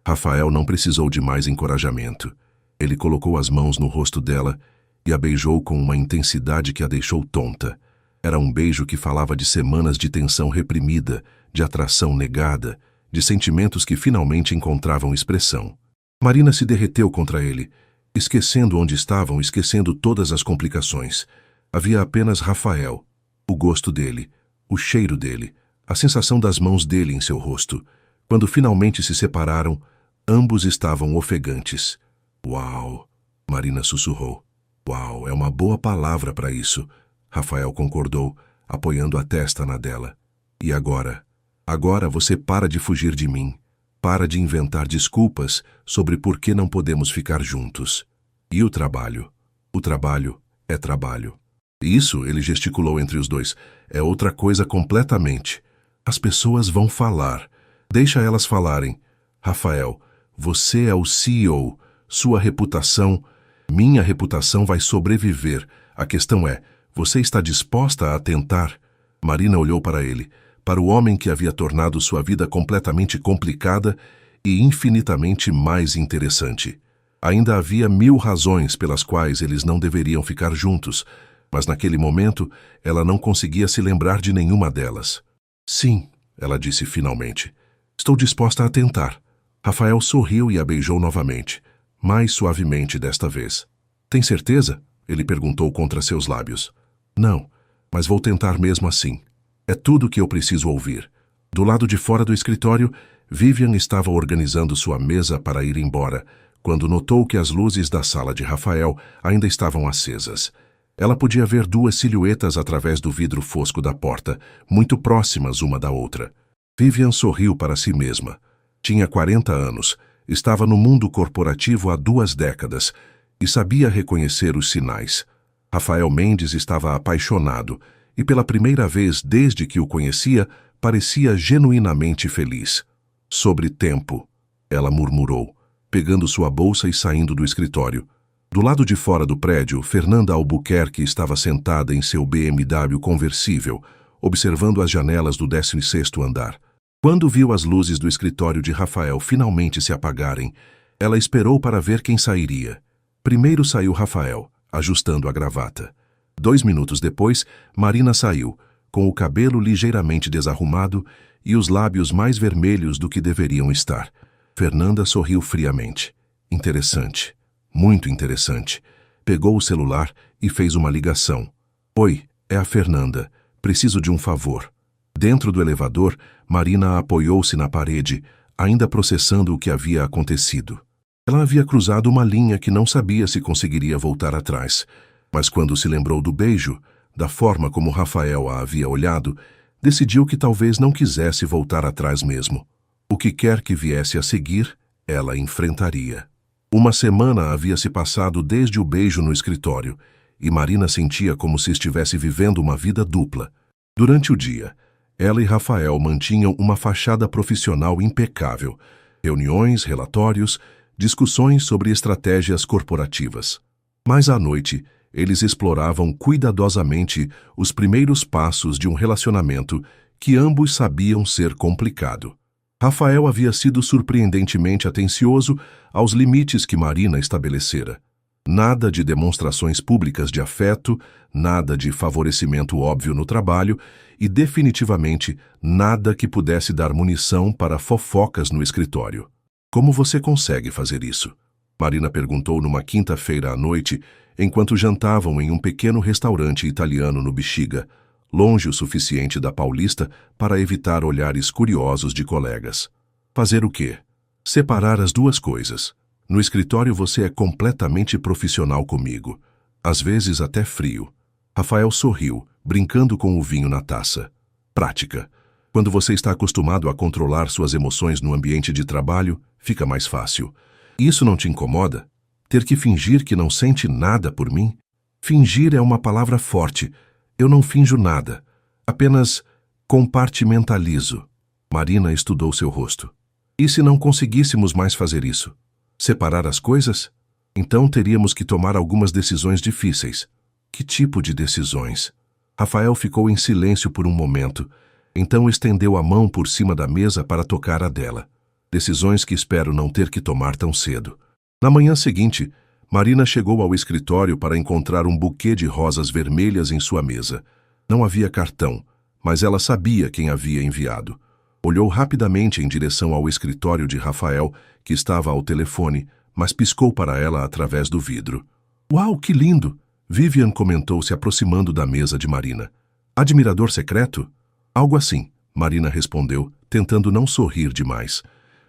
Rafael não precisou de mais encorajamento. Ele colocou as mãos no rosto dela e a beijou com uma intensidade que a deixou tonta. Era um beijo que falava de semanas de tensão reprimida, de atração negada, de sentimentos que finalmente encontravam expressão. Marina se derreteu contra ele, esquecendo onde estavam, esquecendo todas as complicações. Havia apenas Rafael, o gosto dele, o cheiro dele, a sensação das mãos dele em seu rosto. Quando finalmente se separaram, ambos estavam ofegantes. Uau! Marina sussurrou. Uau, é uma boa palavra para isso. Rafael concordou, apoiando a testa na dela. E agora? Agora você para de fugir de mim. Para de inventar desculpas sobre por que não podemos ficar juntos. E o trabalho? O trabalho é trabalho. Isso, ele gesticulou entre os dois, é outra coisa completamente. As pessoas vão falar. Deixa elas falarem. Rafael, você é o CEO. Sua reputação, minha reputação vai sobreviver. A questão é, você está disposta a tentar? Marina olhou para ele, para o homem que havia tornado sua vida completamente complicada e infinitamente mais interessante. Ainda havia 1000 razões pelas quais eles não deveriam ficar juntos, mas naquele momento ela não conseguia se lembrar de nenhuma delas. Sim, ela disse finalmente. Estou disposta a tentar. Rafael sorriu e a beijou novamente, mais suavemente desta vez. Tem certeza? Ele perguntou contra seus lábios. Não, mas vou tentar mesmo assim. É tudo o que eu preciso ouvir. Do lado de fora do escritório, Vivian estava organizando sua mesa para ir embora, quando notou que as luzes da sala de Rafael ainda estavam acesas. Ela podia ver 2 silhuetas através do vidro fosco da porta, muito próximas uma da outra. Vivian sorriu para si mesma. Tinha 40 anos, estava no mundo corporativo há 2 décadas e sabia reconhecer os sinais. Rafael Mendes estava apaixonado e, pela primeira vez desde que o conhecia, parecia genuinamente feliz. Sobre tempo, ela murmurou, pegando sua bolsa e saindo do escritório. Do lado de fora do prédio, Fernanda Albuquerque estava sentada em seu BMW conversível, observando as janelas do 16º andar. Quando viu as luzes do escritório de Rafael finalmente se apagarem, ela esperou para ver quem sairia. Primeiro saiu Rafael, ajustando a gravata. 2 minutos depois, Marina saiu, com o cabelo ligeiramente desarrumado e os lábios mais vermelhos do que deveriam estar. Fernanda sorriu friamente. Interessante. Muito interessante. Pegou o celular e fez uma ligação. Oi, é a Fernanda. Preciso de um favor. Dentro do elevador, Marina apoiou-se na parede, ainda processando o que havia acontecido. Ela havia cruzado uma linha que não sabia se conseguiria voltar atrás, mas quando se lembrou do beijo, da forma como Rafael a havia olhado, decidiu que talvez não quisesse voltar atrás mesmo. O que quer que viesse a seguir, ela enfrentaria. Uma semana havia se passado desde o beijo no escritório, e Marina sentia como se estivesse vivendo uma vida dupla. Durante o dia, ela e Rafael mantinham uma fachada profissional impecável, reuniões, relatórios, discussões sobre estratégias corporativas. Mas à noite, eles exploravam cuidadosamente os primeiros passos de um relacionamento que ambos sabiam ser complicado. Rafael havia sido surpreendentemente atencioso aos limites que Marina estabelecera. Nada de demonstrações públicas de afeto, nada de favorecimento óbvio no trabalho e, definitivamente, nada que pudesse dar munição para fofocas no escritório. Como você consegue fazer isso? Marina perguntou numa quinta-feira à noite, enquanto jantavam em um pequeno restaurante italiano no Bexiga, longe o suficiente da Paulista para evitar olhares curiosos de colegas. Fazer o quê? Separar as duas coisas. No escritório você é completamente profissional comigo, às vezes até frio. Rafael sorriu, brincando com o vinho na taça. Prática. Quando você está acostumado a controlar suas emoções no ambiente de trabalho, fica mais fácil. Isso não te incomoda? Ter que fingir que não sente nada por mim? Fingir é uma palavra forte. Eu não finjo nada. Apenas compartimentalizo. Marina estudou seu rosto. E se não conseguíssemos mais fazer isso? Separar as coisas? Então teríamos que tomar algumas decisões difíceis. Que tipo de decisões? Rafael ficou em silêncio por um momento, então estendeu a mão por cima da mesa para tocar a dela. Decisões que espero não ter que tomar tão cedo. Na manhã seguinte, Marina chegou ao escritório para encontrar um buquê de rosas vermelhas em sua mesa. Não havia cartão, mas ela sabia quem havia enviado. Olhou rapidamente em direção ao escritório de Rafael, que estava ao telefone, mas piscou para ela através do vidro. Uau, que lindo! Vivian comentou, se aproximando da mesa de Marina. Admirador secreto? Algo assim, Marina respondeu, tentando não sorrir demais.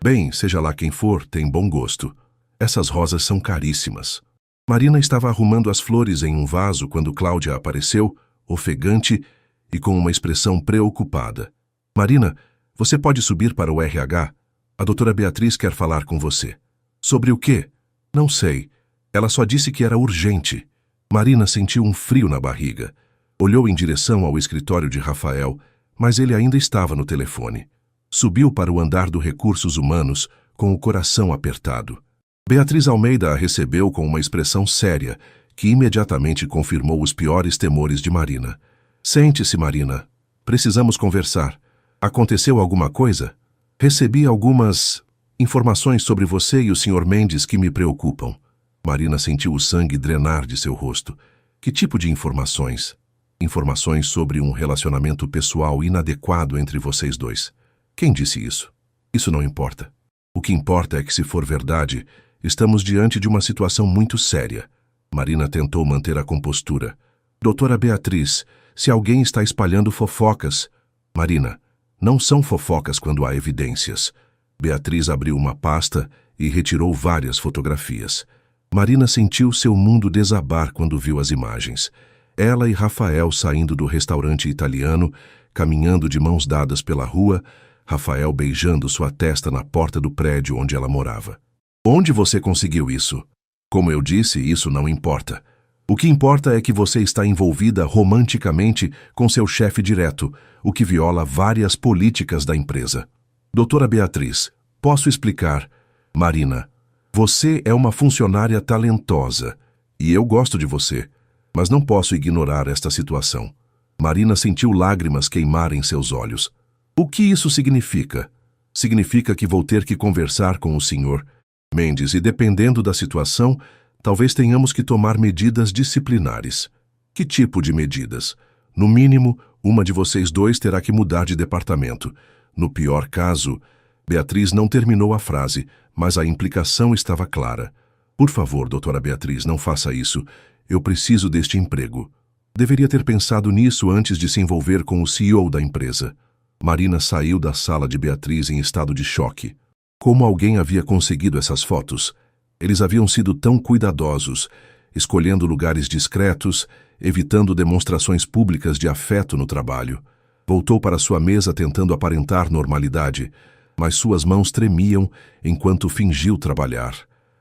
Bem, seja lá quem for, tem bom gosto. Essas rosas são caríssimas. Marina estava arrumando as flores em um vaso quando Cláudia apareceu, ofegante e com uma expressão preocupada. Marina, você pode subir para o RH? A doutora Beatriz quer falar com você. Sobre o quê? Não sei. Ela só disse que era urgente. Marina sentiu um frio na barriga. Olhou em direção ao escritório de Rafael, mas ele ainda estava no telefone. Subiu para o andar do Recursos Humanos, com o coração apertado. Beatriz Almeida a recebeu com uma expressão séria, que imediatamente confirmou os piores temores de Marina. Sente-se, Marina. Precisamos conversar. Aconteceu alguma coisa? Recebi algumas informações sobre você e o Sr. Mendes que me preocupam. Marina sentiu o sangue drenar de seu rosto. Que tipo de informações? Informações sobre um relacionamento pessoal inadequado entre vocês dois. Quem disse isso? Isso não importa. O que importa é que, se for verdade, estamos diante de uma situação muito séria. Marina tentou manter a compostura. Doutora Beatriz, se alguém está espalhando fofocas... Marina, não são fofocas quando há evidências. Beatriz abriu uma pasta e retirou várias fotografias. Marina sentiu seu mundo desabar quando viu as imagens. Ela e Rafael saindo do restaurante italiano, caminhando de mãos dadas pela rua, Rafael beijando sua testa na porta do prédio onde ela morava. Onde você conseguiu isso? Como eu disse, isso não importa. O que importa é que você está envolvida romanticamente com seu chefe direto, o que viola várias políticas da empresa. Doutora Beatriz, posso explicar? Marina, você é uma funcionária talentosa e eu gosto de você, mas não posso ignorar esta situação. Marina sentiu lágrimas queimarem seus olhos. O que isso significa? Significa que vou ter que conversar com o Sr. Mendes e, dependendo da situação, talvez tenhamos que tomar medidas disciplinares. Que tipo de medidas? No mínimo, uma de vocês dois terá que mudar de departamento. No pior caso... Beatriz não terminou a frase, mas a implicação estava clara. Por favor, doutora Beatriz, não faça isso. Eu preciso deste emprego. Deveria ter pensado nisso antes de se envolver com o CEO da empresa. Marina saiu da sala de Beatriz em estado de choque. Como alguém havia conseguido essas fotos? Eles haviam sido tão cuidadosos, escolhendo lugares discretos, evitando demonstrações públicas de afeto no trabalho. Voltou para sua mesa tentando aparentar normalidade, mas suas mãos tremiam enquanto fingiu trabalhar.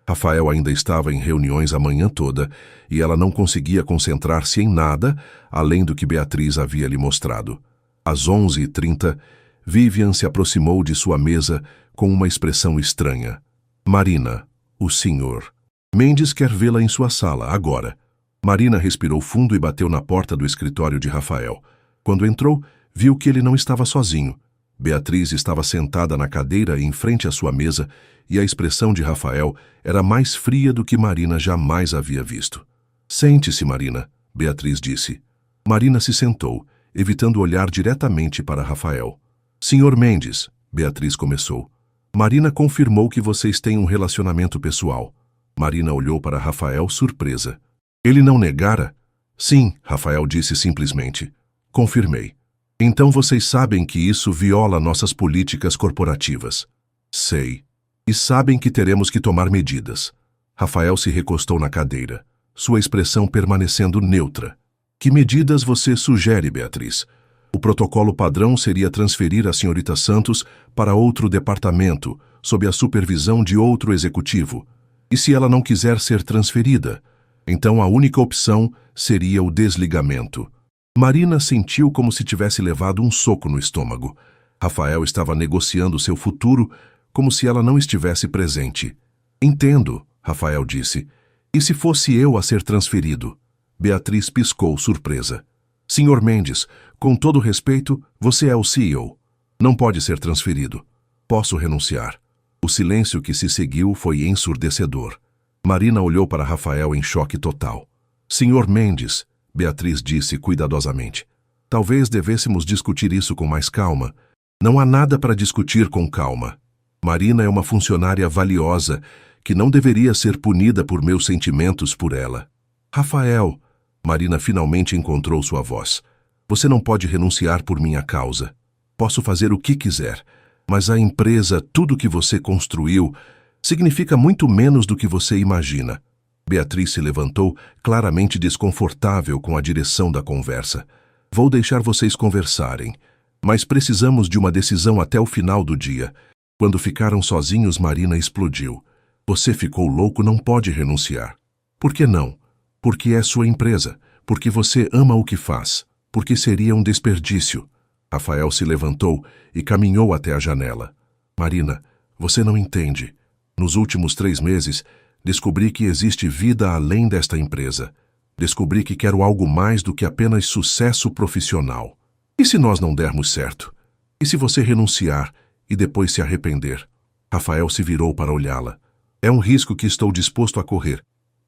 Rafael ainda estava em reuniões a manhã toda e ela não conseguia concentrar-se em nada além do que Beatriz havia lhe mostrado. Às 11h30, Vivian se aproximou de sua mesa com uma expressão estranha. Marina, o senhor. Mendes quer vê-la em sua sala, agora. Marina respirou fundo e bateu na porta do escritório de Rafael. Quando entrou, viu que ele não estava sozinho. Beatriz estava sentada na cadeira em frente à sua mesa e a expressão de Rafael era mais fria do que Marina jamais havia visto. Sente-se, Marina, Beatriz disse. Marina se sentou, evitando olhar diretamente para Rafael. Senhor Mendes, Beatriz começou. Marina confirmou que vocês têm um relacionamento pessoal. Marina olhou para Rafael surpresa. Ele não negara? Sim, Rafael disse simplesmente. Confirmei. Então vocês sabem que isso viola nossas políticas corporativas. Sei. E sabem que teremos que tomar medidas. Rafael se recostou na cadeira, sua expressão permanecendo neutra. Que medidas você sugere, Beatriz? O protocolo padrão seria transferir a senhorita Santos para outro departamento, sob a supervisão de outro executivo. E se ela não quiser ser transferida? Então a única opção seria o desligamento. Marina sentiu como se tivesse levado um soco no estômago. Rafael estava negociando seu futuro como se ela não estivesse presente. Entendo, Rafael disse. E se fosse eu a ser transferido? Beatriz piscou, surpresa. Senhor Mendes, com todo respeito, você é o CEO. Não pode ser transferido. Posso renunciar. O silêncio que se seguiu foi ensurdecedor. Marina olhou para Rafael em choque total. Senhor Mendes, Beatriz disse cuidadosamente. Talvez devêssemos discutir isso com mais calma. Não há nada para discutir com calma. Marina é uma funcionária valiosa que não deveria ser punida por meus sentimentos por ela. Rafael, Marina finalmente encontrou sua voz. Você não pode renunciar por minha causa. Posso fazer o que quiser, mas a empresa, tudo que você construiu, significa muito menos do que você imagina. Beatriz se levantou, claramente desconfortável com a direção da conversa. Vou deixar vocês conversarem, mas precisamos de uma decisão até o final do dia. Quando ficaram sozinhos, Marina explodiu. Você ficou louco, não pode renunciar. Por que não? Porque é sua empresa, porque você ama o que faz, porque seria um desperdício. Rafael se levantou e caminhou até a janela. Marina, você não entende. Nos últimos 3 meses, descobri que existe vida além desta empresa. Descobri que quero algo mais do que apenas sucesso profissional. E se nós não dermos certo? E se você renunciar e depois se arrepender? Rafael se virou para olhá-la. É um risco que estou disposto a correr.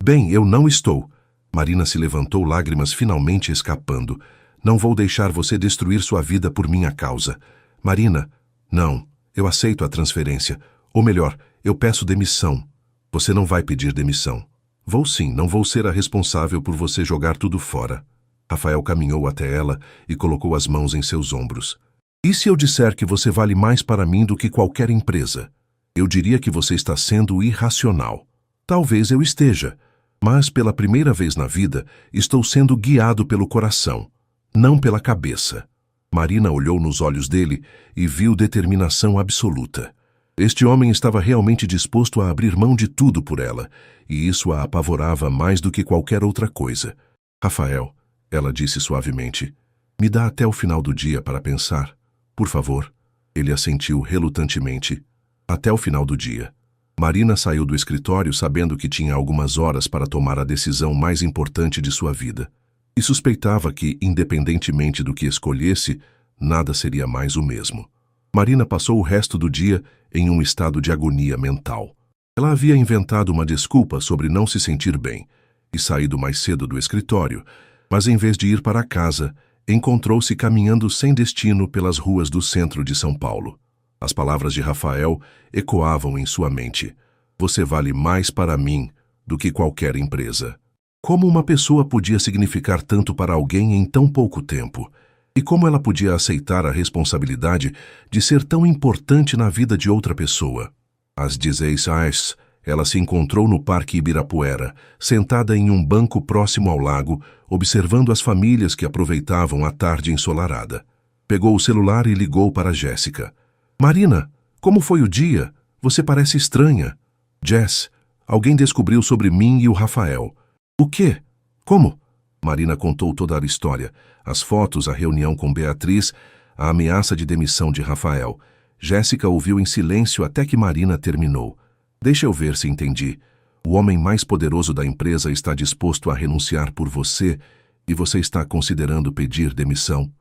Bem, eu não estou. Marina se levantou, lágrimas finalmente escapando. Não vou deixar você destruir sua vida por minha causa. Marina, não. Eu aceito a transferência. Ou melhor, eu peço demissão. Você não vai pedir demissão. Vou sim, não vou ser a responsável por você jogar tudo fora. Rafael caminhou até ela e colocou as mãos em seus ombros. E se eu disser que você vale mais para mim do que qualquer empresa? Eu diria que você está sendo irracional. Talvez eu esteja, mas pela primeira vez na vida estou sendo guiado pelo coração, não pela cabeça. Marina olhou nos olhos dele e viu determinação absoluta. Este homem estava realmente disposto a abrir mão de tudo por ela, e isso a apavorava mais do que qualquer outra coisa. Rafael, ela disse suavemente, me dá até o final do dia para pensar. Por favor. Ele assentiu relutantemente. Até o final do dia. Marina saiu do escritório sabendo que tinha algumas horas para tomar a decisão mais importante de sua vida. E suspeitava que, independentemente do que escolhesse, nada seria mais o mesmo. Marina passou o resto do dia em um estado de agonia mental. Ela havia inventado uma desculpa sobre não se sentir bem e saído mais cedo do escritório, mas em vez de ir para casa, encontrou-se caminhando sem destino pelas ruas do centro de São Paulo. As palavras de Rafael ecoavam em sua mente. Você vale mais para mim do que qualquer empresa. Como uma pessoa podia significar tanto para alguém em tão pouco tempo? E como ela podia aceitar a responsabilidade de ser tão importante na vida de outra pessoa? Às 16 ela se encontrou no Parque Ibirapuera, sentada em um banco próximo ao lago, observando as famílias que aproveitavam a tarde ensolarada. Pegou o celular e ligou para Jéssica. Marina, como foi o dia? Você parece estranha. Jess, alguém descobriu sobre mim e o Rafael. O quê? Como? Marina contou toda a história. As fotos, a reunião com Beatriz, a ameaça de demissão de Rafael. Jéssica ouviu em silêncio até que Marina terminou. Deixa eu ver se entendi. O homem mais poderoso da empresa está disposto a renunciar por você e você está considerando pedir demissão?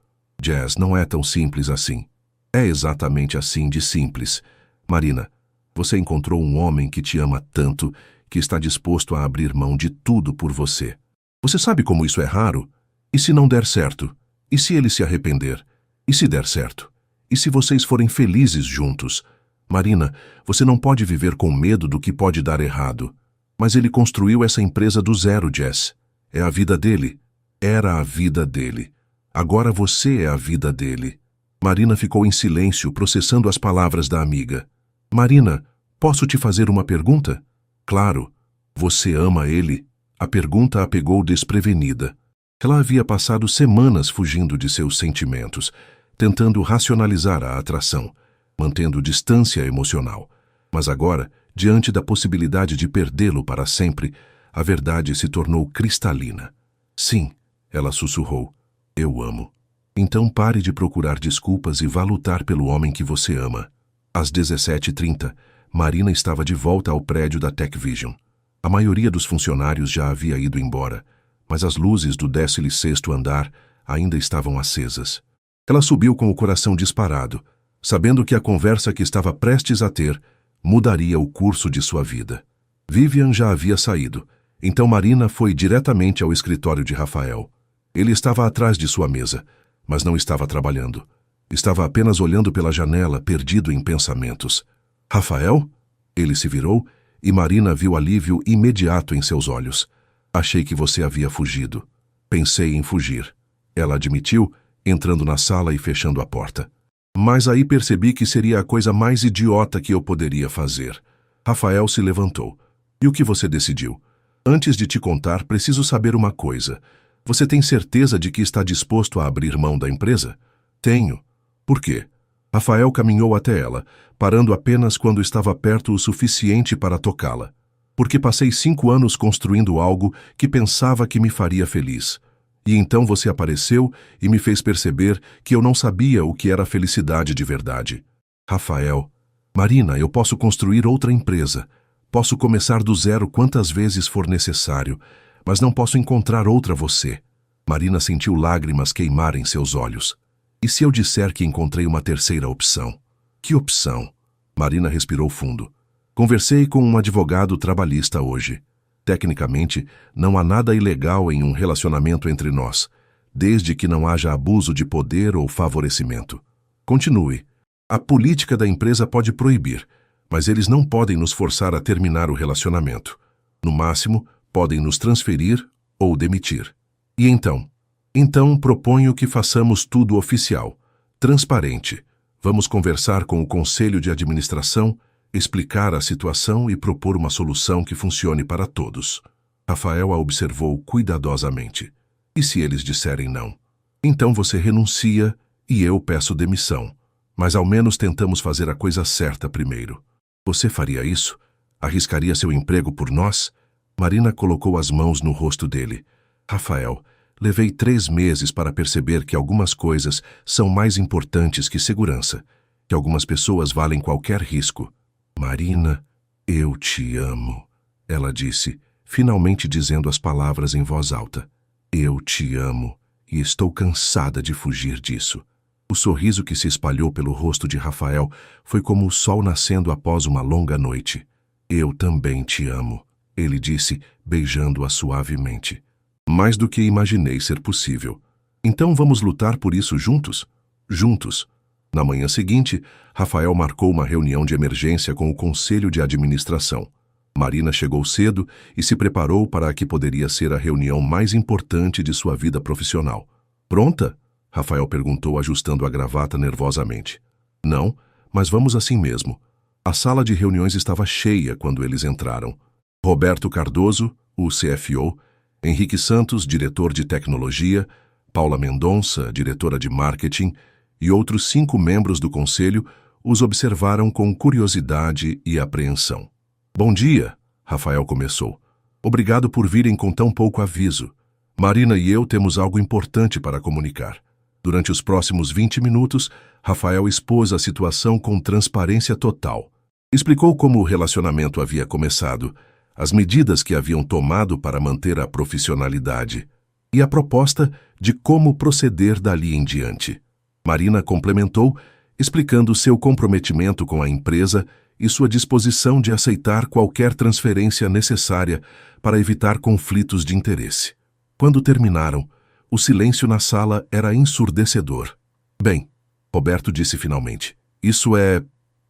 Jess, não é tão simples assim. É exatamente assim de simples. Marina, você encontrou um homem que te ama tanto que está disposto a abrir mão de tudo por você. Você sabe como isso é raro? E se não der certo? E se ele se arrepender? E se der certo? E se vocês forem felizes juntos? Marina, você não pode viver com medo do que pode dar errado. Mas ele construiu essa empresa do zero, Jess. É a vida dele. Era a vida dele. Agora você é a vida dele. Marina ficou em silêncio, processando as palavras da amiga. Marina, posso te fazer uma pergunta? Claro. Você ama ele? A pergunta a pegou desprevenida. Ela havia passado semanas fugindo de seus sentimentos, tentando racionalizar a atração, mantendo distância emocional. Mas agora, diante da possibilidade de perdê-lo para sempre, a verdade se tornou cristalina. Sim, ela sussurrou, eu amo. Então pare de procurar desculpas e vá lutar pelo homem que você ama. Às 17h30, Marina estava de volta ao prédio da TechVision. A maioria dos funcionários já havia ido embora, mas as luzes do 16º andar ainda estavam acesas. Ela subiu com o coração disparado, sabendo que a conversa que estava prestes a ter mudaria o curso de sua vida. Vivian já havia saído, então Marina foi diretamente ao escritório de Rafael. Ele estava atrás de sua mesa, mas não estava trabalhando. Estava apenas olhando pela janela, perdido em pensamentos. Rafael? Ele se virou e Marina viu alívio imediato em seus olhos. Achei que você havia fugido. Pensei em fugir. Ela admitiu, entrando na sala e fechando a porta. Mas aí percebi que seria a coisa mais idiota que eu poderia fazer. Rafael se levantou. E o que você decidiu? Antes de te contar, preciso saber uma coisa. Você tem certeza de que está disposto a abrir mão da empresa? Tenho. Por quê? Rafael caminhou até ela, parando apenas quando estava perto o suficiente para tocá-la. Porque passei 5 anos construindo algo que pensava que me faria feliz. E então você apareceu e me fez perceber que eu não sabia o que era felicidade de verdade. Rafael, Marina, eu posso construir outra empresa. Posso começar do zero quantas vezes for necessário, mas não posso encontrar outra você. Marina sentiu lágrimas queimar em seus olhos. E se eu disser que encontrei uma terceira opção? Que opção? Marina respirou fundo. Conversei com um advogado trabalhista hoje. Tecnicamente, não há nada ilegal em um relacionamento entre nós, desde que não haja abuso de poder ou favorecimento. Continue. A política da empresa pode proibir, mas eles não podem nos forçar a terminar o relacionamento. No máximo, podem nos transferir ou demitir. E então? Então, proponho que façamos tudo oficial, transparente. Vamos conversar com o conselho de administração, explicar a situação e propor uma solução que funcione para todos. Rafael a observou cuidadosamente. E se eles disserem não? Então você renuncia e eu peço demissão. Mas ao menos tentamos fazer a coisa certa primeiro. Você faria isso? Arriscaria seu emprego por nós? Marina colocou as mãos no rosto dele. Rafael, levei 3 meses para perceber que algumas coisas são mais importantes que segurança, que algumas pessoas valem qualquer risco. Marina, eu te amo, ela disse, finalmente dizendo as palavras em voz alta. Eu te amo e estou cansada de fugir disso. O sorriso que se espalhou pelo rosto de Rafael foi como o sol nascendo após uma longa noite. Eu também te amo, ele disse, beijando-a suavemente. Mais do que imaginei ser possível. Então vamos lutar por isso juntos? Juntos. Na manhã seguinte, Rafael marcou uma reunião de emergência com o conselho de administração. Marina chegou cedo e se preparou para a que poderia ser a reunião mais importante de sua vida profissional. Pronta? Rafael perguntou, ajustando a gravata nervosamente. Não, mas vamos assim mesmo. A sala de reuniões estava cheia quando eles entraram. Roberto Cardoso, o CFO, Henrique Santos, diretor de tecnologia, Paula Mendonça, diretora de marketing, e outros 5 membros do conselho os observaram com curiosidade e apreensão. Bom dia, Rafael começou. Obrigado por virem com tão pouco aviso. Marina e eu temos algo importante para comunicar. Durante os próximos 20 minutos, Rafael expôs a situação com transparência total. Explicou como o relacionamento havia começado, as medidas que haviam tomado para manter a profissionalidade e a proposta de como proceder dali em diante. Marina complementou, explicando seu comprometimento com a empresa e sua disposição de aceitar qualquer transferência necessária para evitar conflitos de interesse. Quando terminaram, o silêncio na sala era ensurdecedor. Bem, Roberto disse finalmente, isso é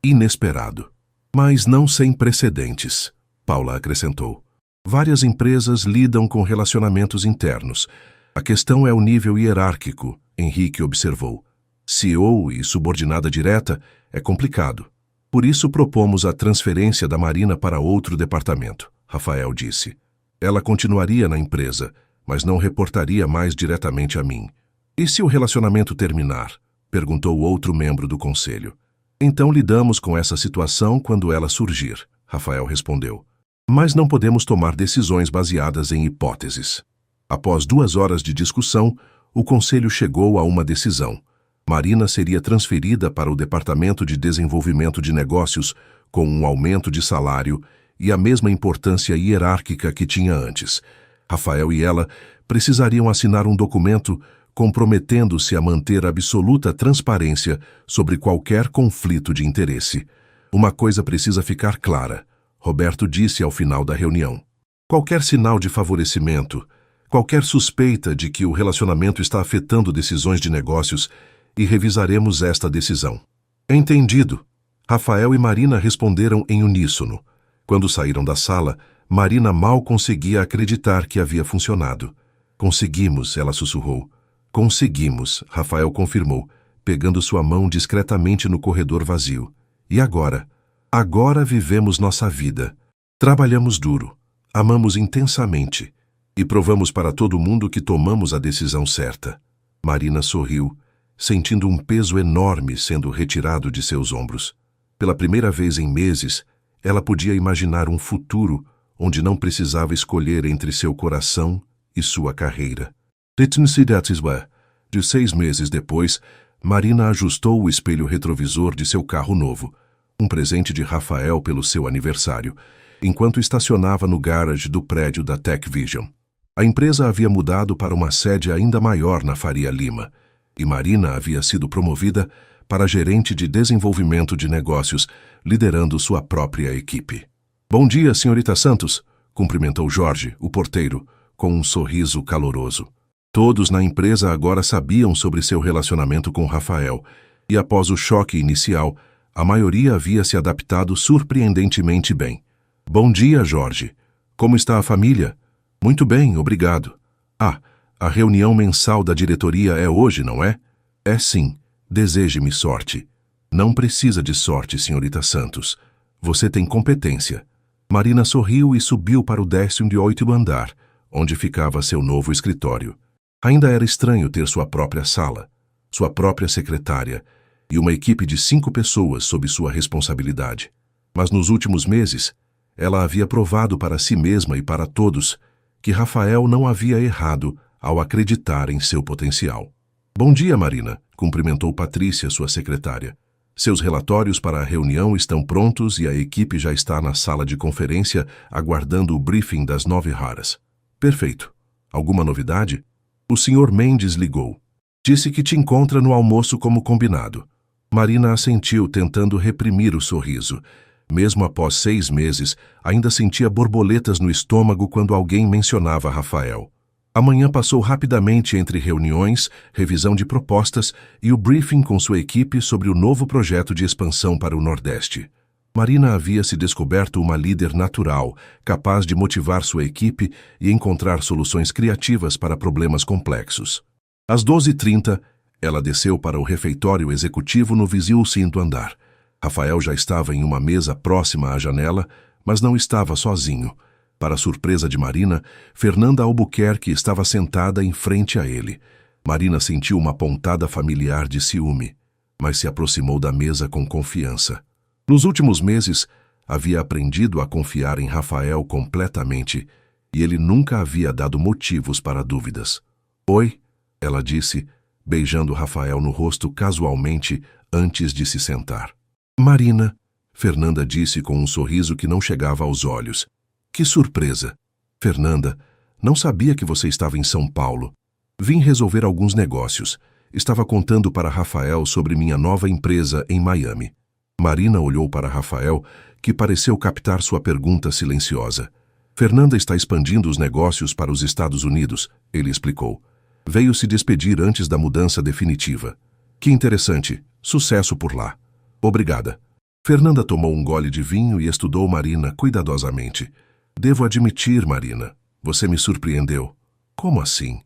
inesperado, mas não sem precedentes, Paula acrescentou. Várias empresas lidam com relacionamentos internos. A questão é o nível hierárquico, Henrique observou. CEO e subordinada direta é complicado. Por isso propomos a transferência da Marina para outro departamento, Rafael disse. Ela continuaria na empresa, mas não reportaria mais diretamente a mim. E se o relacionamento terminar? Perguntou outro membro do conselho. Então lidamos com essa situação quando ela surgir, Rafael respondeu. Mas não podemos tomar decisões baseadas em hipóteses. Após 2 horas de discussão, o conselho chegou a uma decisão. Marina seria transferida para o Departamento de Desenvolvimento de Negócios com um aumento de salário e a mesma importância hierárquica que tinha antes. Rafael e ela precisariam assinar um documento comprometendo-se a manter absoluta transparência sobre qualquer conflito de interesse. Uma coisa precisa ficar clara, Roberto disse ao final da reunião. Qualquer sinal de favorecimento, qualquer suspeita de que o relacionamento está afetando decisões de negócios e revisaremos esta decisão. Entendido. Rafael e Marina responderam em uníssono. Quando saíram da sala, Marina mal conseguia acreditar que havia funcionado. Conseguimos, ela sussurrou. Conseguimos, Rafael confirmou, pegando sua mão discretamente no corredor vazio. E agora? Agora vivemos nossa vida. Trabalhamos duro, amamos intensamente e provamos para todo mundo que tomamos a decisão certa. Marina sorriu, sentindo um peso enorme sendo retirado de seus ombros. Pela primeira vez em meses, ela podia imaginar um futuro onde não precisava escolher entre seu coração e sua carreira. De 6 meses depois, Marina ajustou o espelho retrovisor de seu carro novo, um presente de Rafael pelo seu aniversário, enquanto estacionava no garage do prédio da Tech Vision. A empresa havia mudado para uma sede ainda maior na Faria Lima, e Marina havia sido promovida para gerente de desenvolvimento de negócios, liderando sua própria equipe. Bom dia, senhorita Santos, cumprimentou Jorge, o porteiro, com um sorriso caloroso. Todos na empresa agora sabiam sobre seu relacionamento com Rafael, e após o choque inicial, a maioria havia se adaptado surpreendentemente bem. Bom dia, Jorge. Como está a família? Muito bem, obrigado. Ah, a reunião mensal da diretoria é hoje, não é? É sim. Deseje-me sorte. Não precisa de sorte, senhorita Santos. Você tem competência. Marina sorriu e subiu para o 18º andar, onde ficava seu novo escritório. Ainda era estranho ter sua própria sala, sua própria secretária e uma equipe de 5 pessoas sob sua responsabilidade. Mas nos últimos meses, ela havia provado para si mesma e para todos que Rafael não havia errado ao acreditar em seu potencial. Bom dia, Marina, cumprimentou Patrícia, sua secretária. Seus relatórios para a reunião estão prontos e a equipe já está na sala de conferência aguardando o briefing das 9h. Perfeito. Alguma novidade? O Sr. Mendes ligou. Disse que te encontra no almoço como combinado. Marina assentiu, tentando reprimir o sorriso. Mesmo após 6 meses, ainda sentia borboletas no estômago quando alguém mencionava Rafael. A manhã passou rapidamente entre reuniões, revisão de propostas e o briefing com sua equipe sobre o novo projeto de expansão para o Nordeste. Marina havia se descoberto uma líder natural, capaz de motivar sua equipe e encontrar soluções criativas para problemas complexos. Às 12h30, ela desceu para o refeitório executivo no vizinho 5º andar. Rafael já estava em uma mesa próxima à janela, mas não estava sozinho. Para surpresa de Marina, Fernanda Albuquerque estava sentada em frente a ele. Marina sentiu uma pontada familiar de ciúme, mas se aproximou da mesa com confiança. Nos últimos meses, havia aprendido a confiar em Rafael completamente e ele nunca havia dado motivos para dúvidas. Oi, ela disse, beijando Rafael no rosto casualmente antes de se sentar. Marina, Fernanda disse com um sorriso que não chegava aos olhos. Que surpresa! Fernanda, não sabia que você estava em São Paulo. Vim resolver alguns negócios. Estava contando para Rafael sobre minha nova empresa em Miami. Marina olhou para Rafael, que pareceu captar sua pergunta silenciosa. Fernanda está expandindo os negócios para os Estados Unidos, ele explicou. Veio se despedir antes da mudança definitiva. Que interessante. Sucesso por lá. Obrigada. Fernanda tomou um gole de vinho e estudou Marina cuidadosamente. Devo admitir, Marina, você me surpreendeu. Como assim?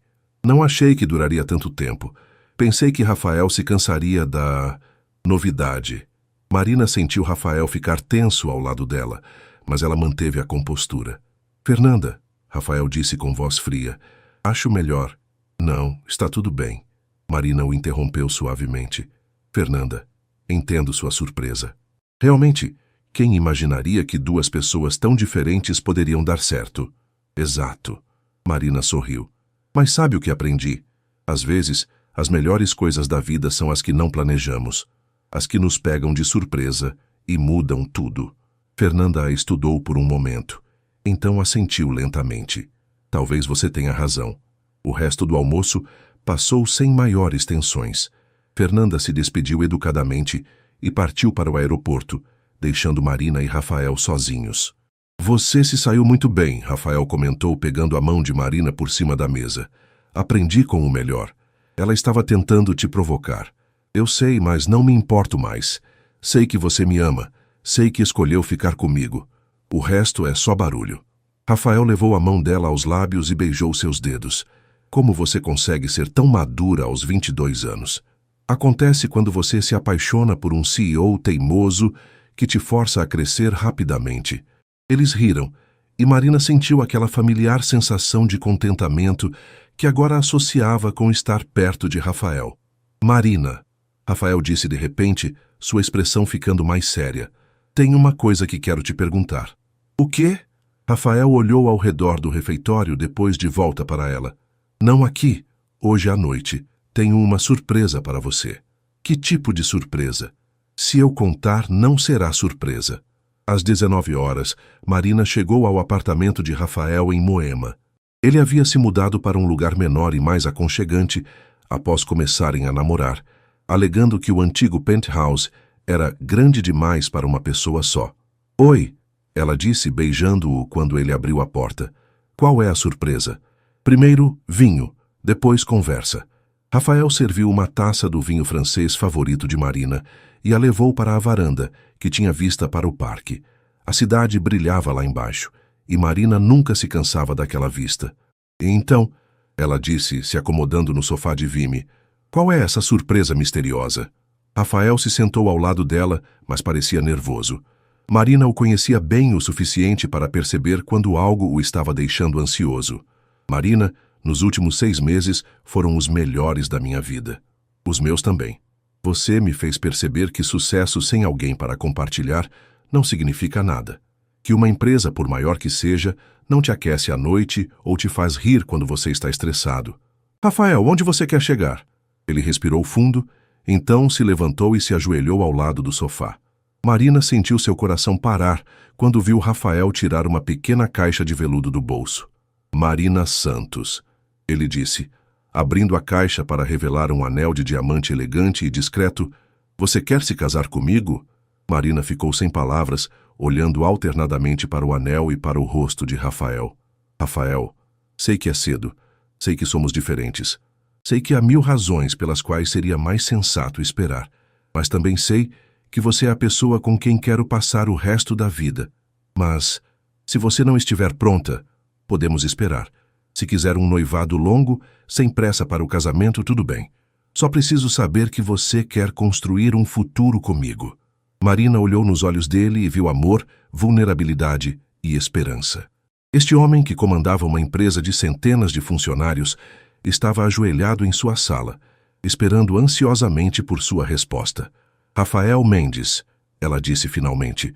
Não achei que duraria tanto tempo. Pensei que Rafael se cansaria da novidade. Marina sentiu Rafael ficar tenso ao lado dela, mas ela manteve a compostura. Fernanda, Rafael disse com voz fria, acho melhor. Não, está tudo bem. Marina o interrompeu suavemente. Fernanda, entendo sua surpresa. Realmente, quem imaginaria que 2 pessoas tão diferentes poderiam dar certo? Exato. Marina sorriu. Mas sabe o que aprendi? Às vezes, as melhores coisas da vida são as que não planejamos. As que nos pegam de surpresa e mudam tudo. Fernanda a estudou por um momento. Então assentiu lentamente. Talvez você tenha razão. O resto do almoço passou sem maiores tensões. Fernanda se despediu educadamente e partiu para o aeroporto, deixando Marina e Rafael sozinhos. Você se saiu muito bem, Rafael comentou, pegando a mão de Marina por cima da mesa. Aprendi com o melhor. Ela estava tentando te provocar. Eu sei, mas não me importo mais. Sei que você me ama. Sei que escolheu ficar comigo. O resto é só barulho. Rafael levou a mão dela aos lábios e beijou seus dedos. Como você consegue ser tão madura aos 22 anos? Acontece quando você se apaixona por um CEO teimoso que te força a crescer rapidamente. Eles riram, e Marina sentiu aquela familiar sensação de contentamento que agora associava com estar perto de Rafael. Marina, Rafael disse de repente, sua expressão ficando mais séria. Tem uma coisa que quero te perguntar. O quê? Rafael olhou ao redor do refeitório depois de volta para ela. Não aqui. Hoje à noite. Tenho uma surpresa para você. Que tipo de surpresa? Se eu contar, não será surpresa. Às 19 horas, Marina chegou ao apartamento de Rafael em Moema. Ele havia se mudado para um lugar menor e mais aconchegante após começarem a namorar, alegando que o antigo penthouse era grande demais para uma pessoa só. Oi, ela disse, beijando-o quando ele abriu a porta. Qual é a surpresa? Primeiro, vinho, depois conversa. Rafael serviu uma taça do vinho francês favorito de Marina e a levou para a varanda, que tinha vista para o parque. A cidade brilhava lá embaixo, e Marina nunca se cansava daquela vista. E então, ela disse, se acomodando no sofá de Vime, qual é essa surpresa misteriosa? Rafael se sentou ao lado dela, mas parecia nervoso. Marina o conhecia bem o suficiente para perceber quando algo o estava deixando ansioso. Marina, nos últimos 6 meses, foram os melhores da minha vida. Os meus também. Você me fez perceber que sucesso sem alguém para compartilhar não significa nada. Que uma empresa, por maior que seja, não te aquece à noite ou te faz rir quando você está estressado. Rafael, onde você quer chegar? Ele respirou fundo, então se levantou e se ajoelhou ao lado do sofá. Marina sentiu seu coração parar quando viu Rafael tirar uma pequena caixa de veludo do bolso. Marina Santos, ele disse, abrindo a caixa para revelar um anel de diamante elegante e discreto. Você quer se casar comigo? Marina ficou sem palavras, olhando alternadamente para o anel e para o rosto de Rafael. Rafael, sei que é cedo, sei que somos diferentes, sei que há 1000 razões pelas quais seria mais sensato esperar, mas também sei que você é a pessoa com quem quero passar o resto da vida. Mas, se você não estiver pronta, podemos esperar. Se quiser um noivado longo, sem pressa para o casamento, tudo bem. Só preciso saber que você quer construir um futuro comigo. Marina olhou nos olhos dele e viu amor, vulnerabilidade e esperança. Este homem, que comandava uma empresa de centenas de funcionários, estava ajoelhado em sua sala, esperando ansiosamente por sua resposta. Rafael Mendes, ela disse finalmente,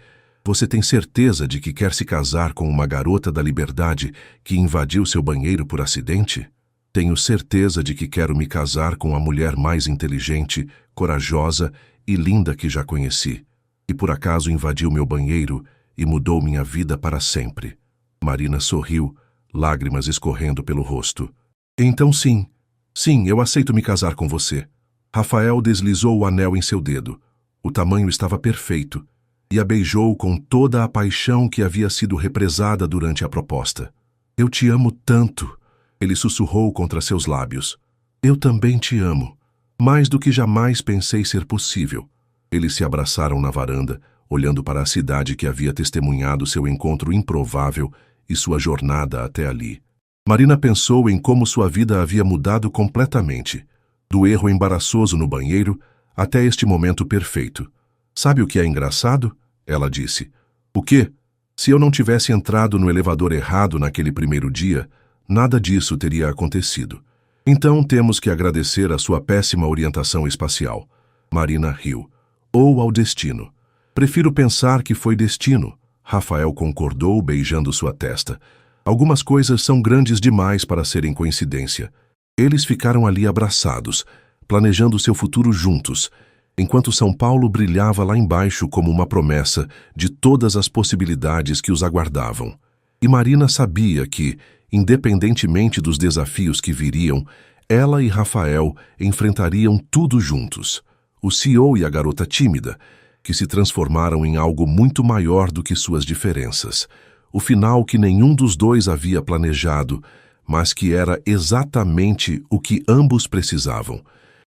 você tem certeza de que quer se casar com uma garota da liberdade que invadiu seu banheiro por acidente? Tenho certeza de que quero me casar com a mulher mais inteligente, corajosa e linda que já conheci, e por acaso invadiu meu banheiro e mudou minha vida para sempre. Marina sorriu, lágrimas escorrendo pelo rosto. Então sim, eu aceito me casar com você. Rafael deslizou o anel em seu dedo. O tamanho estava perfeito, e a beijou com toda a paixão que havia sido represada durante a proposta. Eu te amo tanto, ele sussurrou contra seus lábios. Eu também te amo, mais do que jamais pensei ser possível. Eles se abraçaram na varanda, olhando para a cidade que havia testemunhado seu encontro improvável e sua jornada até ali. Marina pensou em como sua vida havia mudado completamente, do erro embaraçoso no banheiro até este momento perfeito. Sabe o que é engraçado? Ela disse. O quê? Se eu não tivesse entrado no elevador errado naquele primeiro dia, nada disso teria acontecido. Então temos que agradecer a sua péssima orientação espacial. Marina riu. Ou ao destino. Prefiro pensar que foi destino. Rafael concordou, beijando sua testa. Algumas coisas são grandes demais para serem coincidência. Eles ficaram ali abraçados, planejando seu futuro juntos, enquanto São Paulo brilhava lá embaixo como uma promessa de todas as possibilidades que os aguardavam. E Marina sabia que, independentemente dos desafios que viriam, ela e Rafael enfrentariam tudo juntos. O CEO e a garota tímida, que se transformaram em algo muito maior do que suas diferenças. o final que nenhum dos dois havia planejado, mas que era exatamente o que ambos precisavam.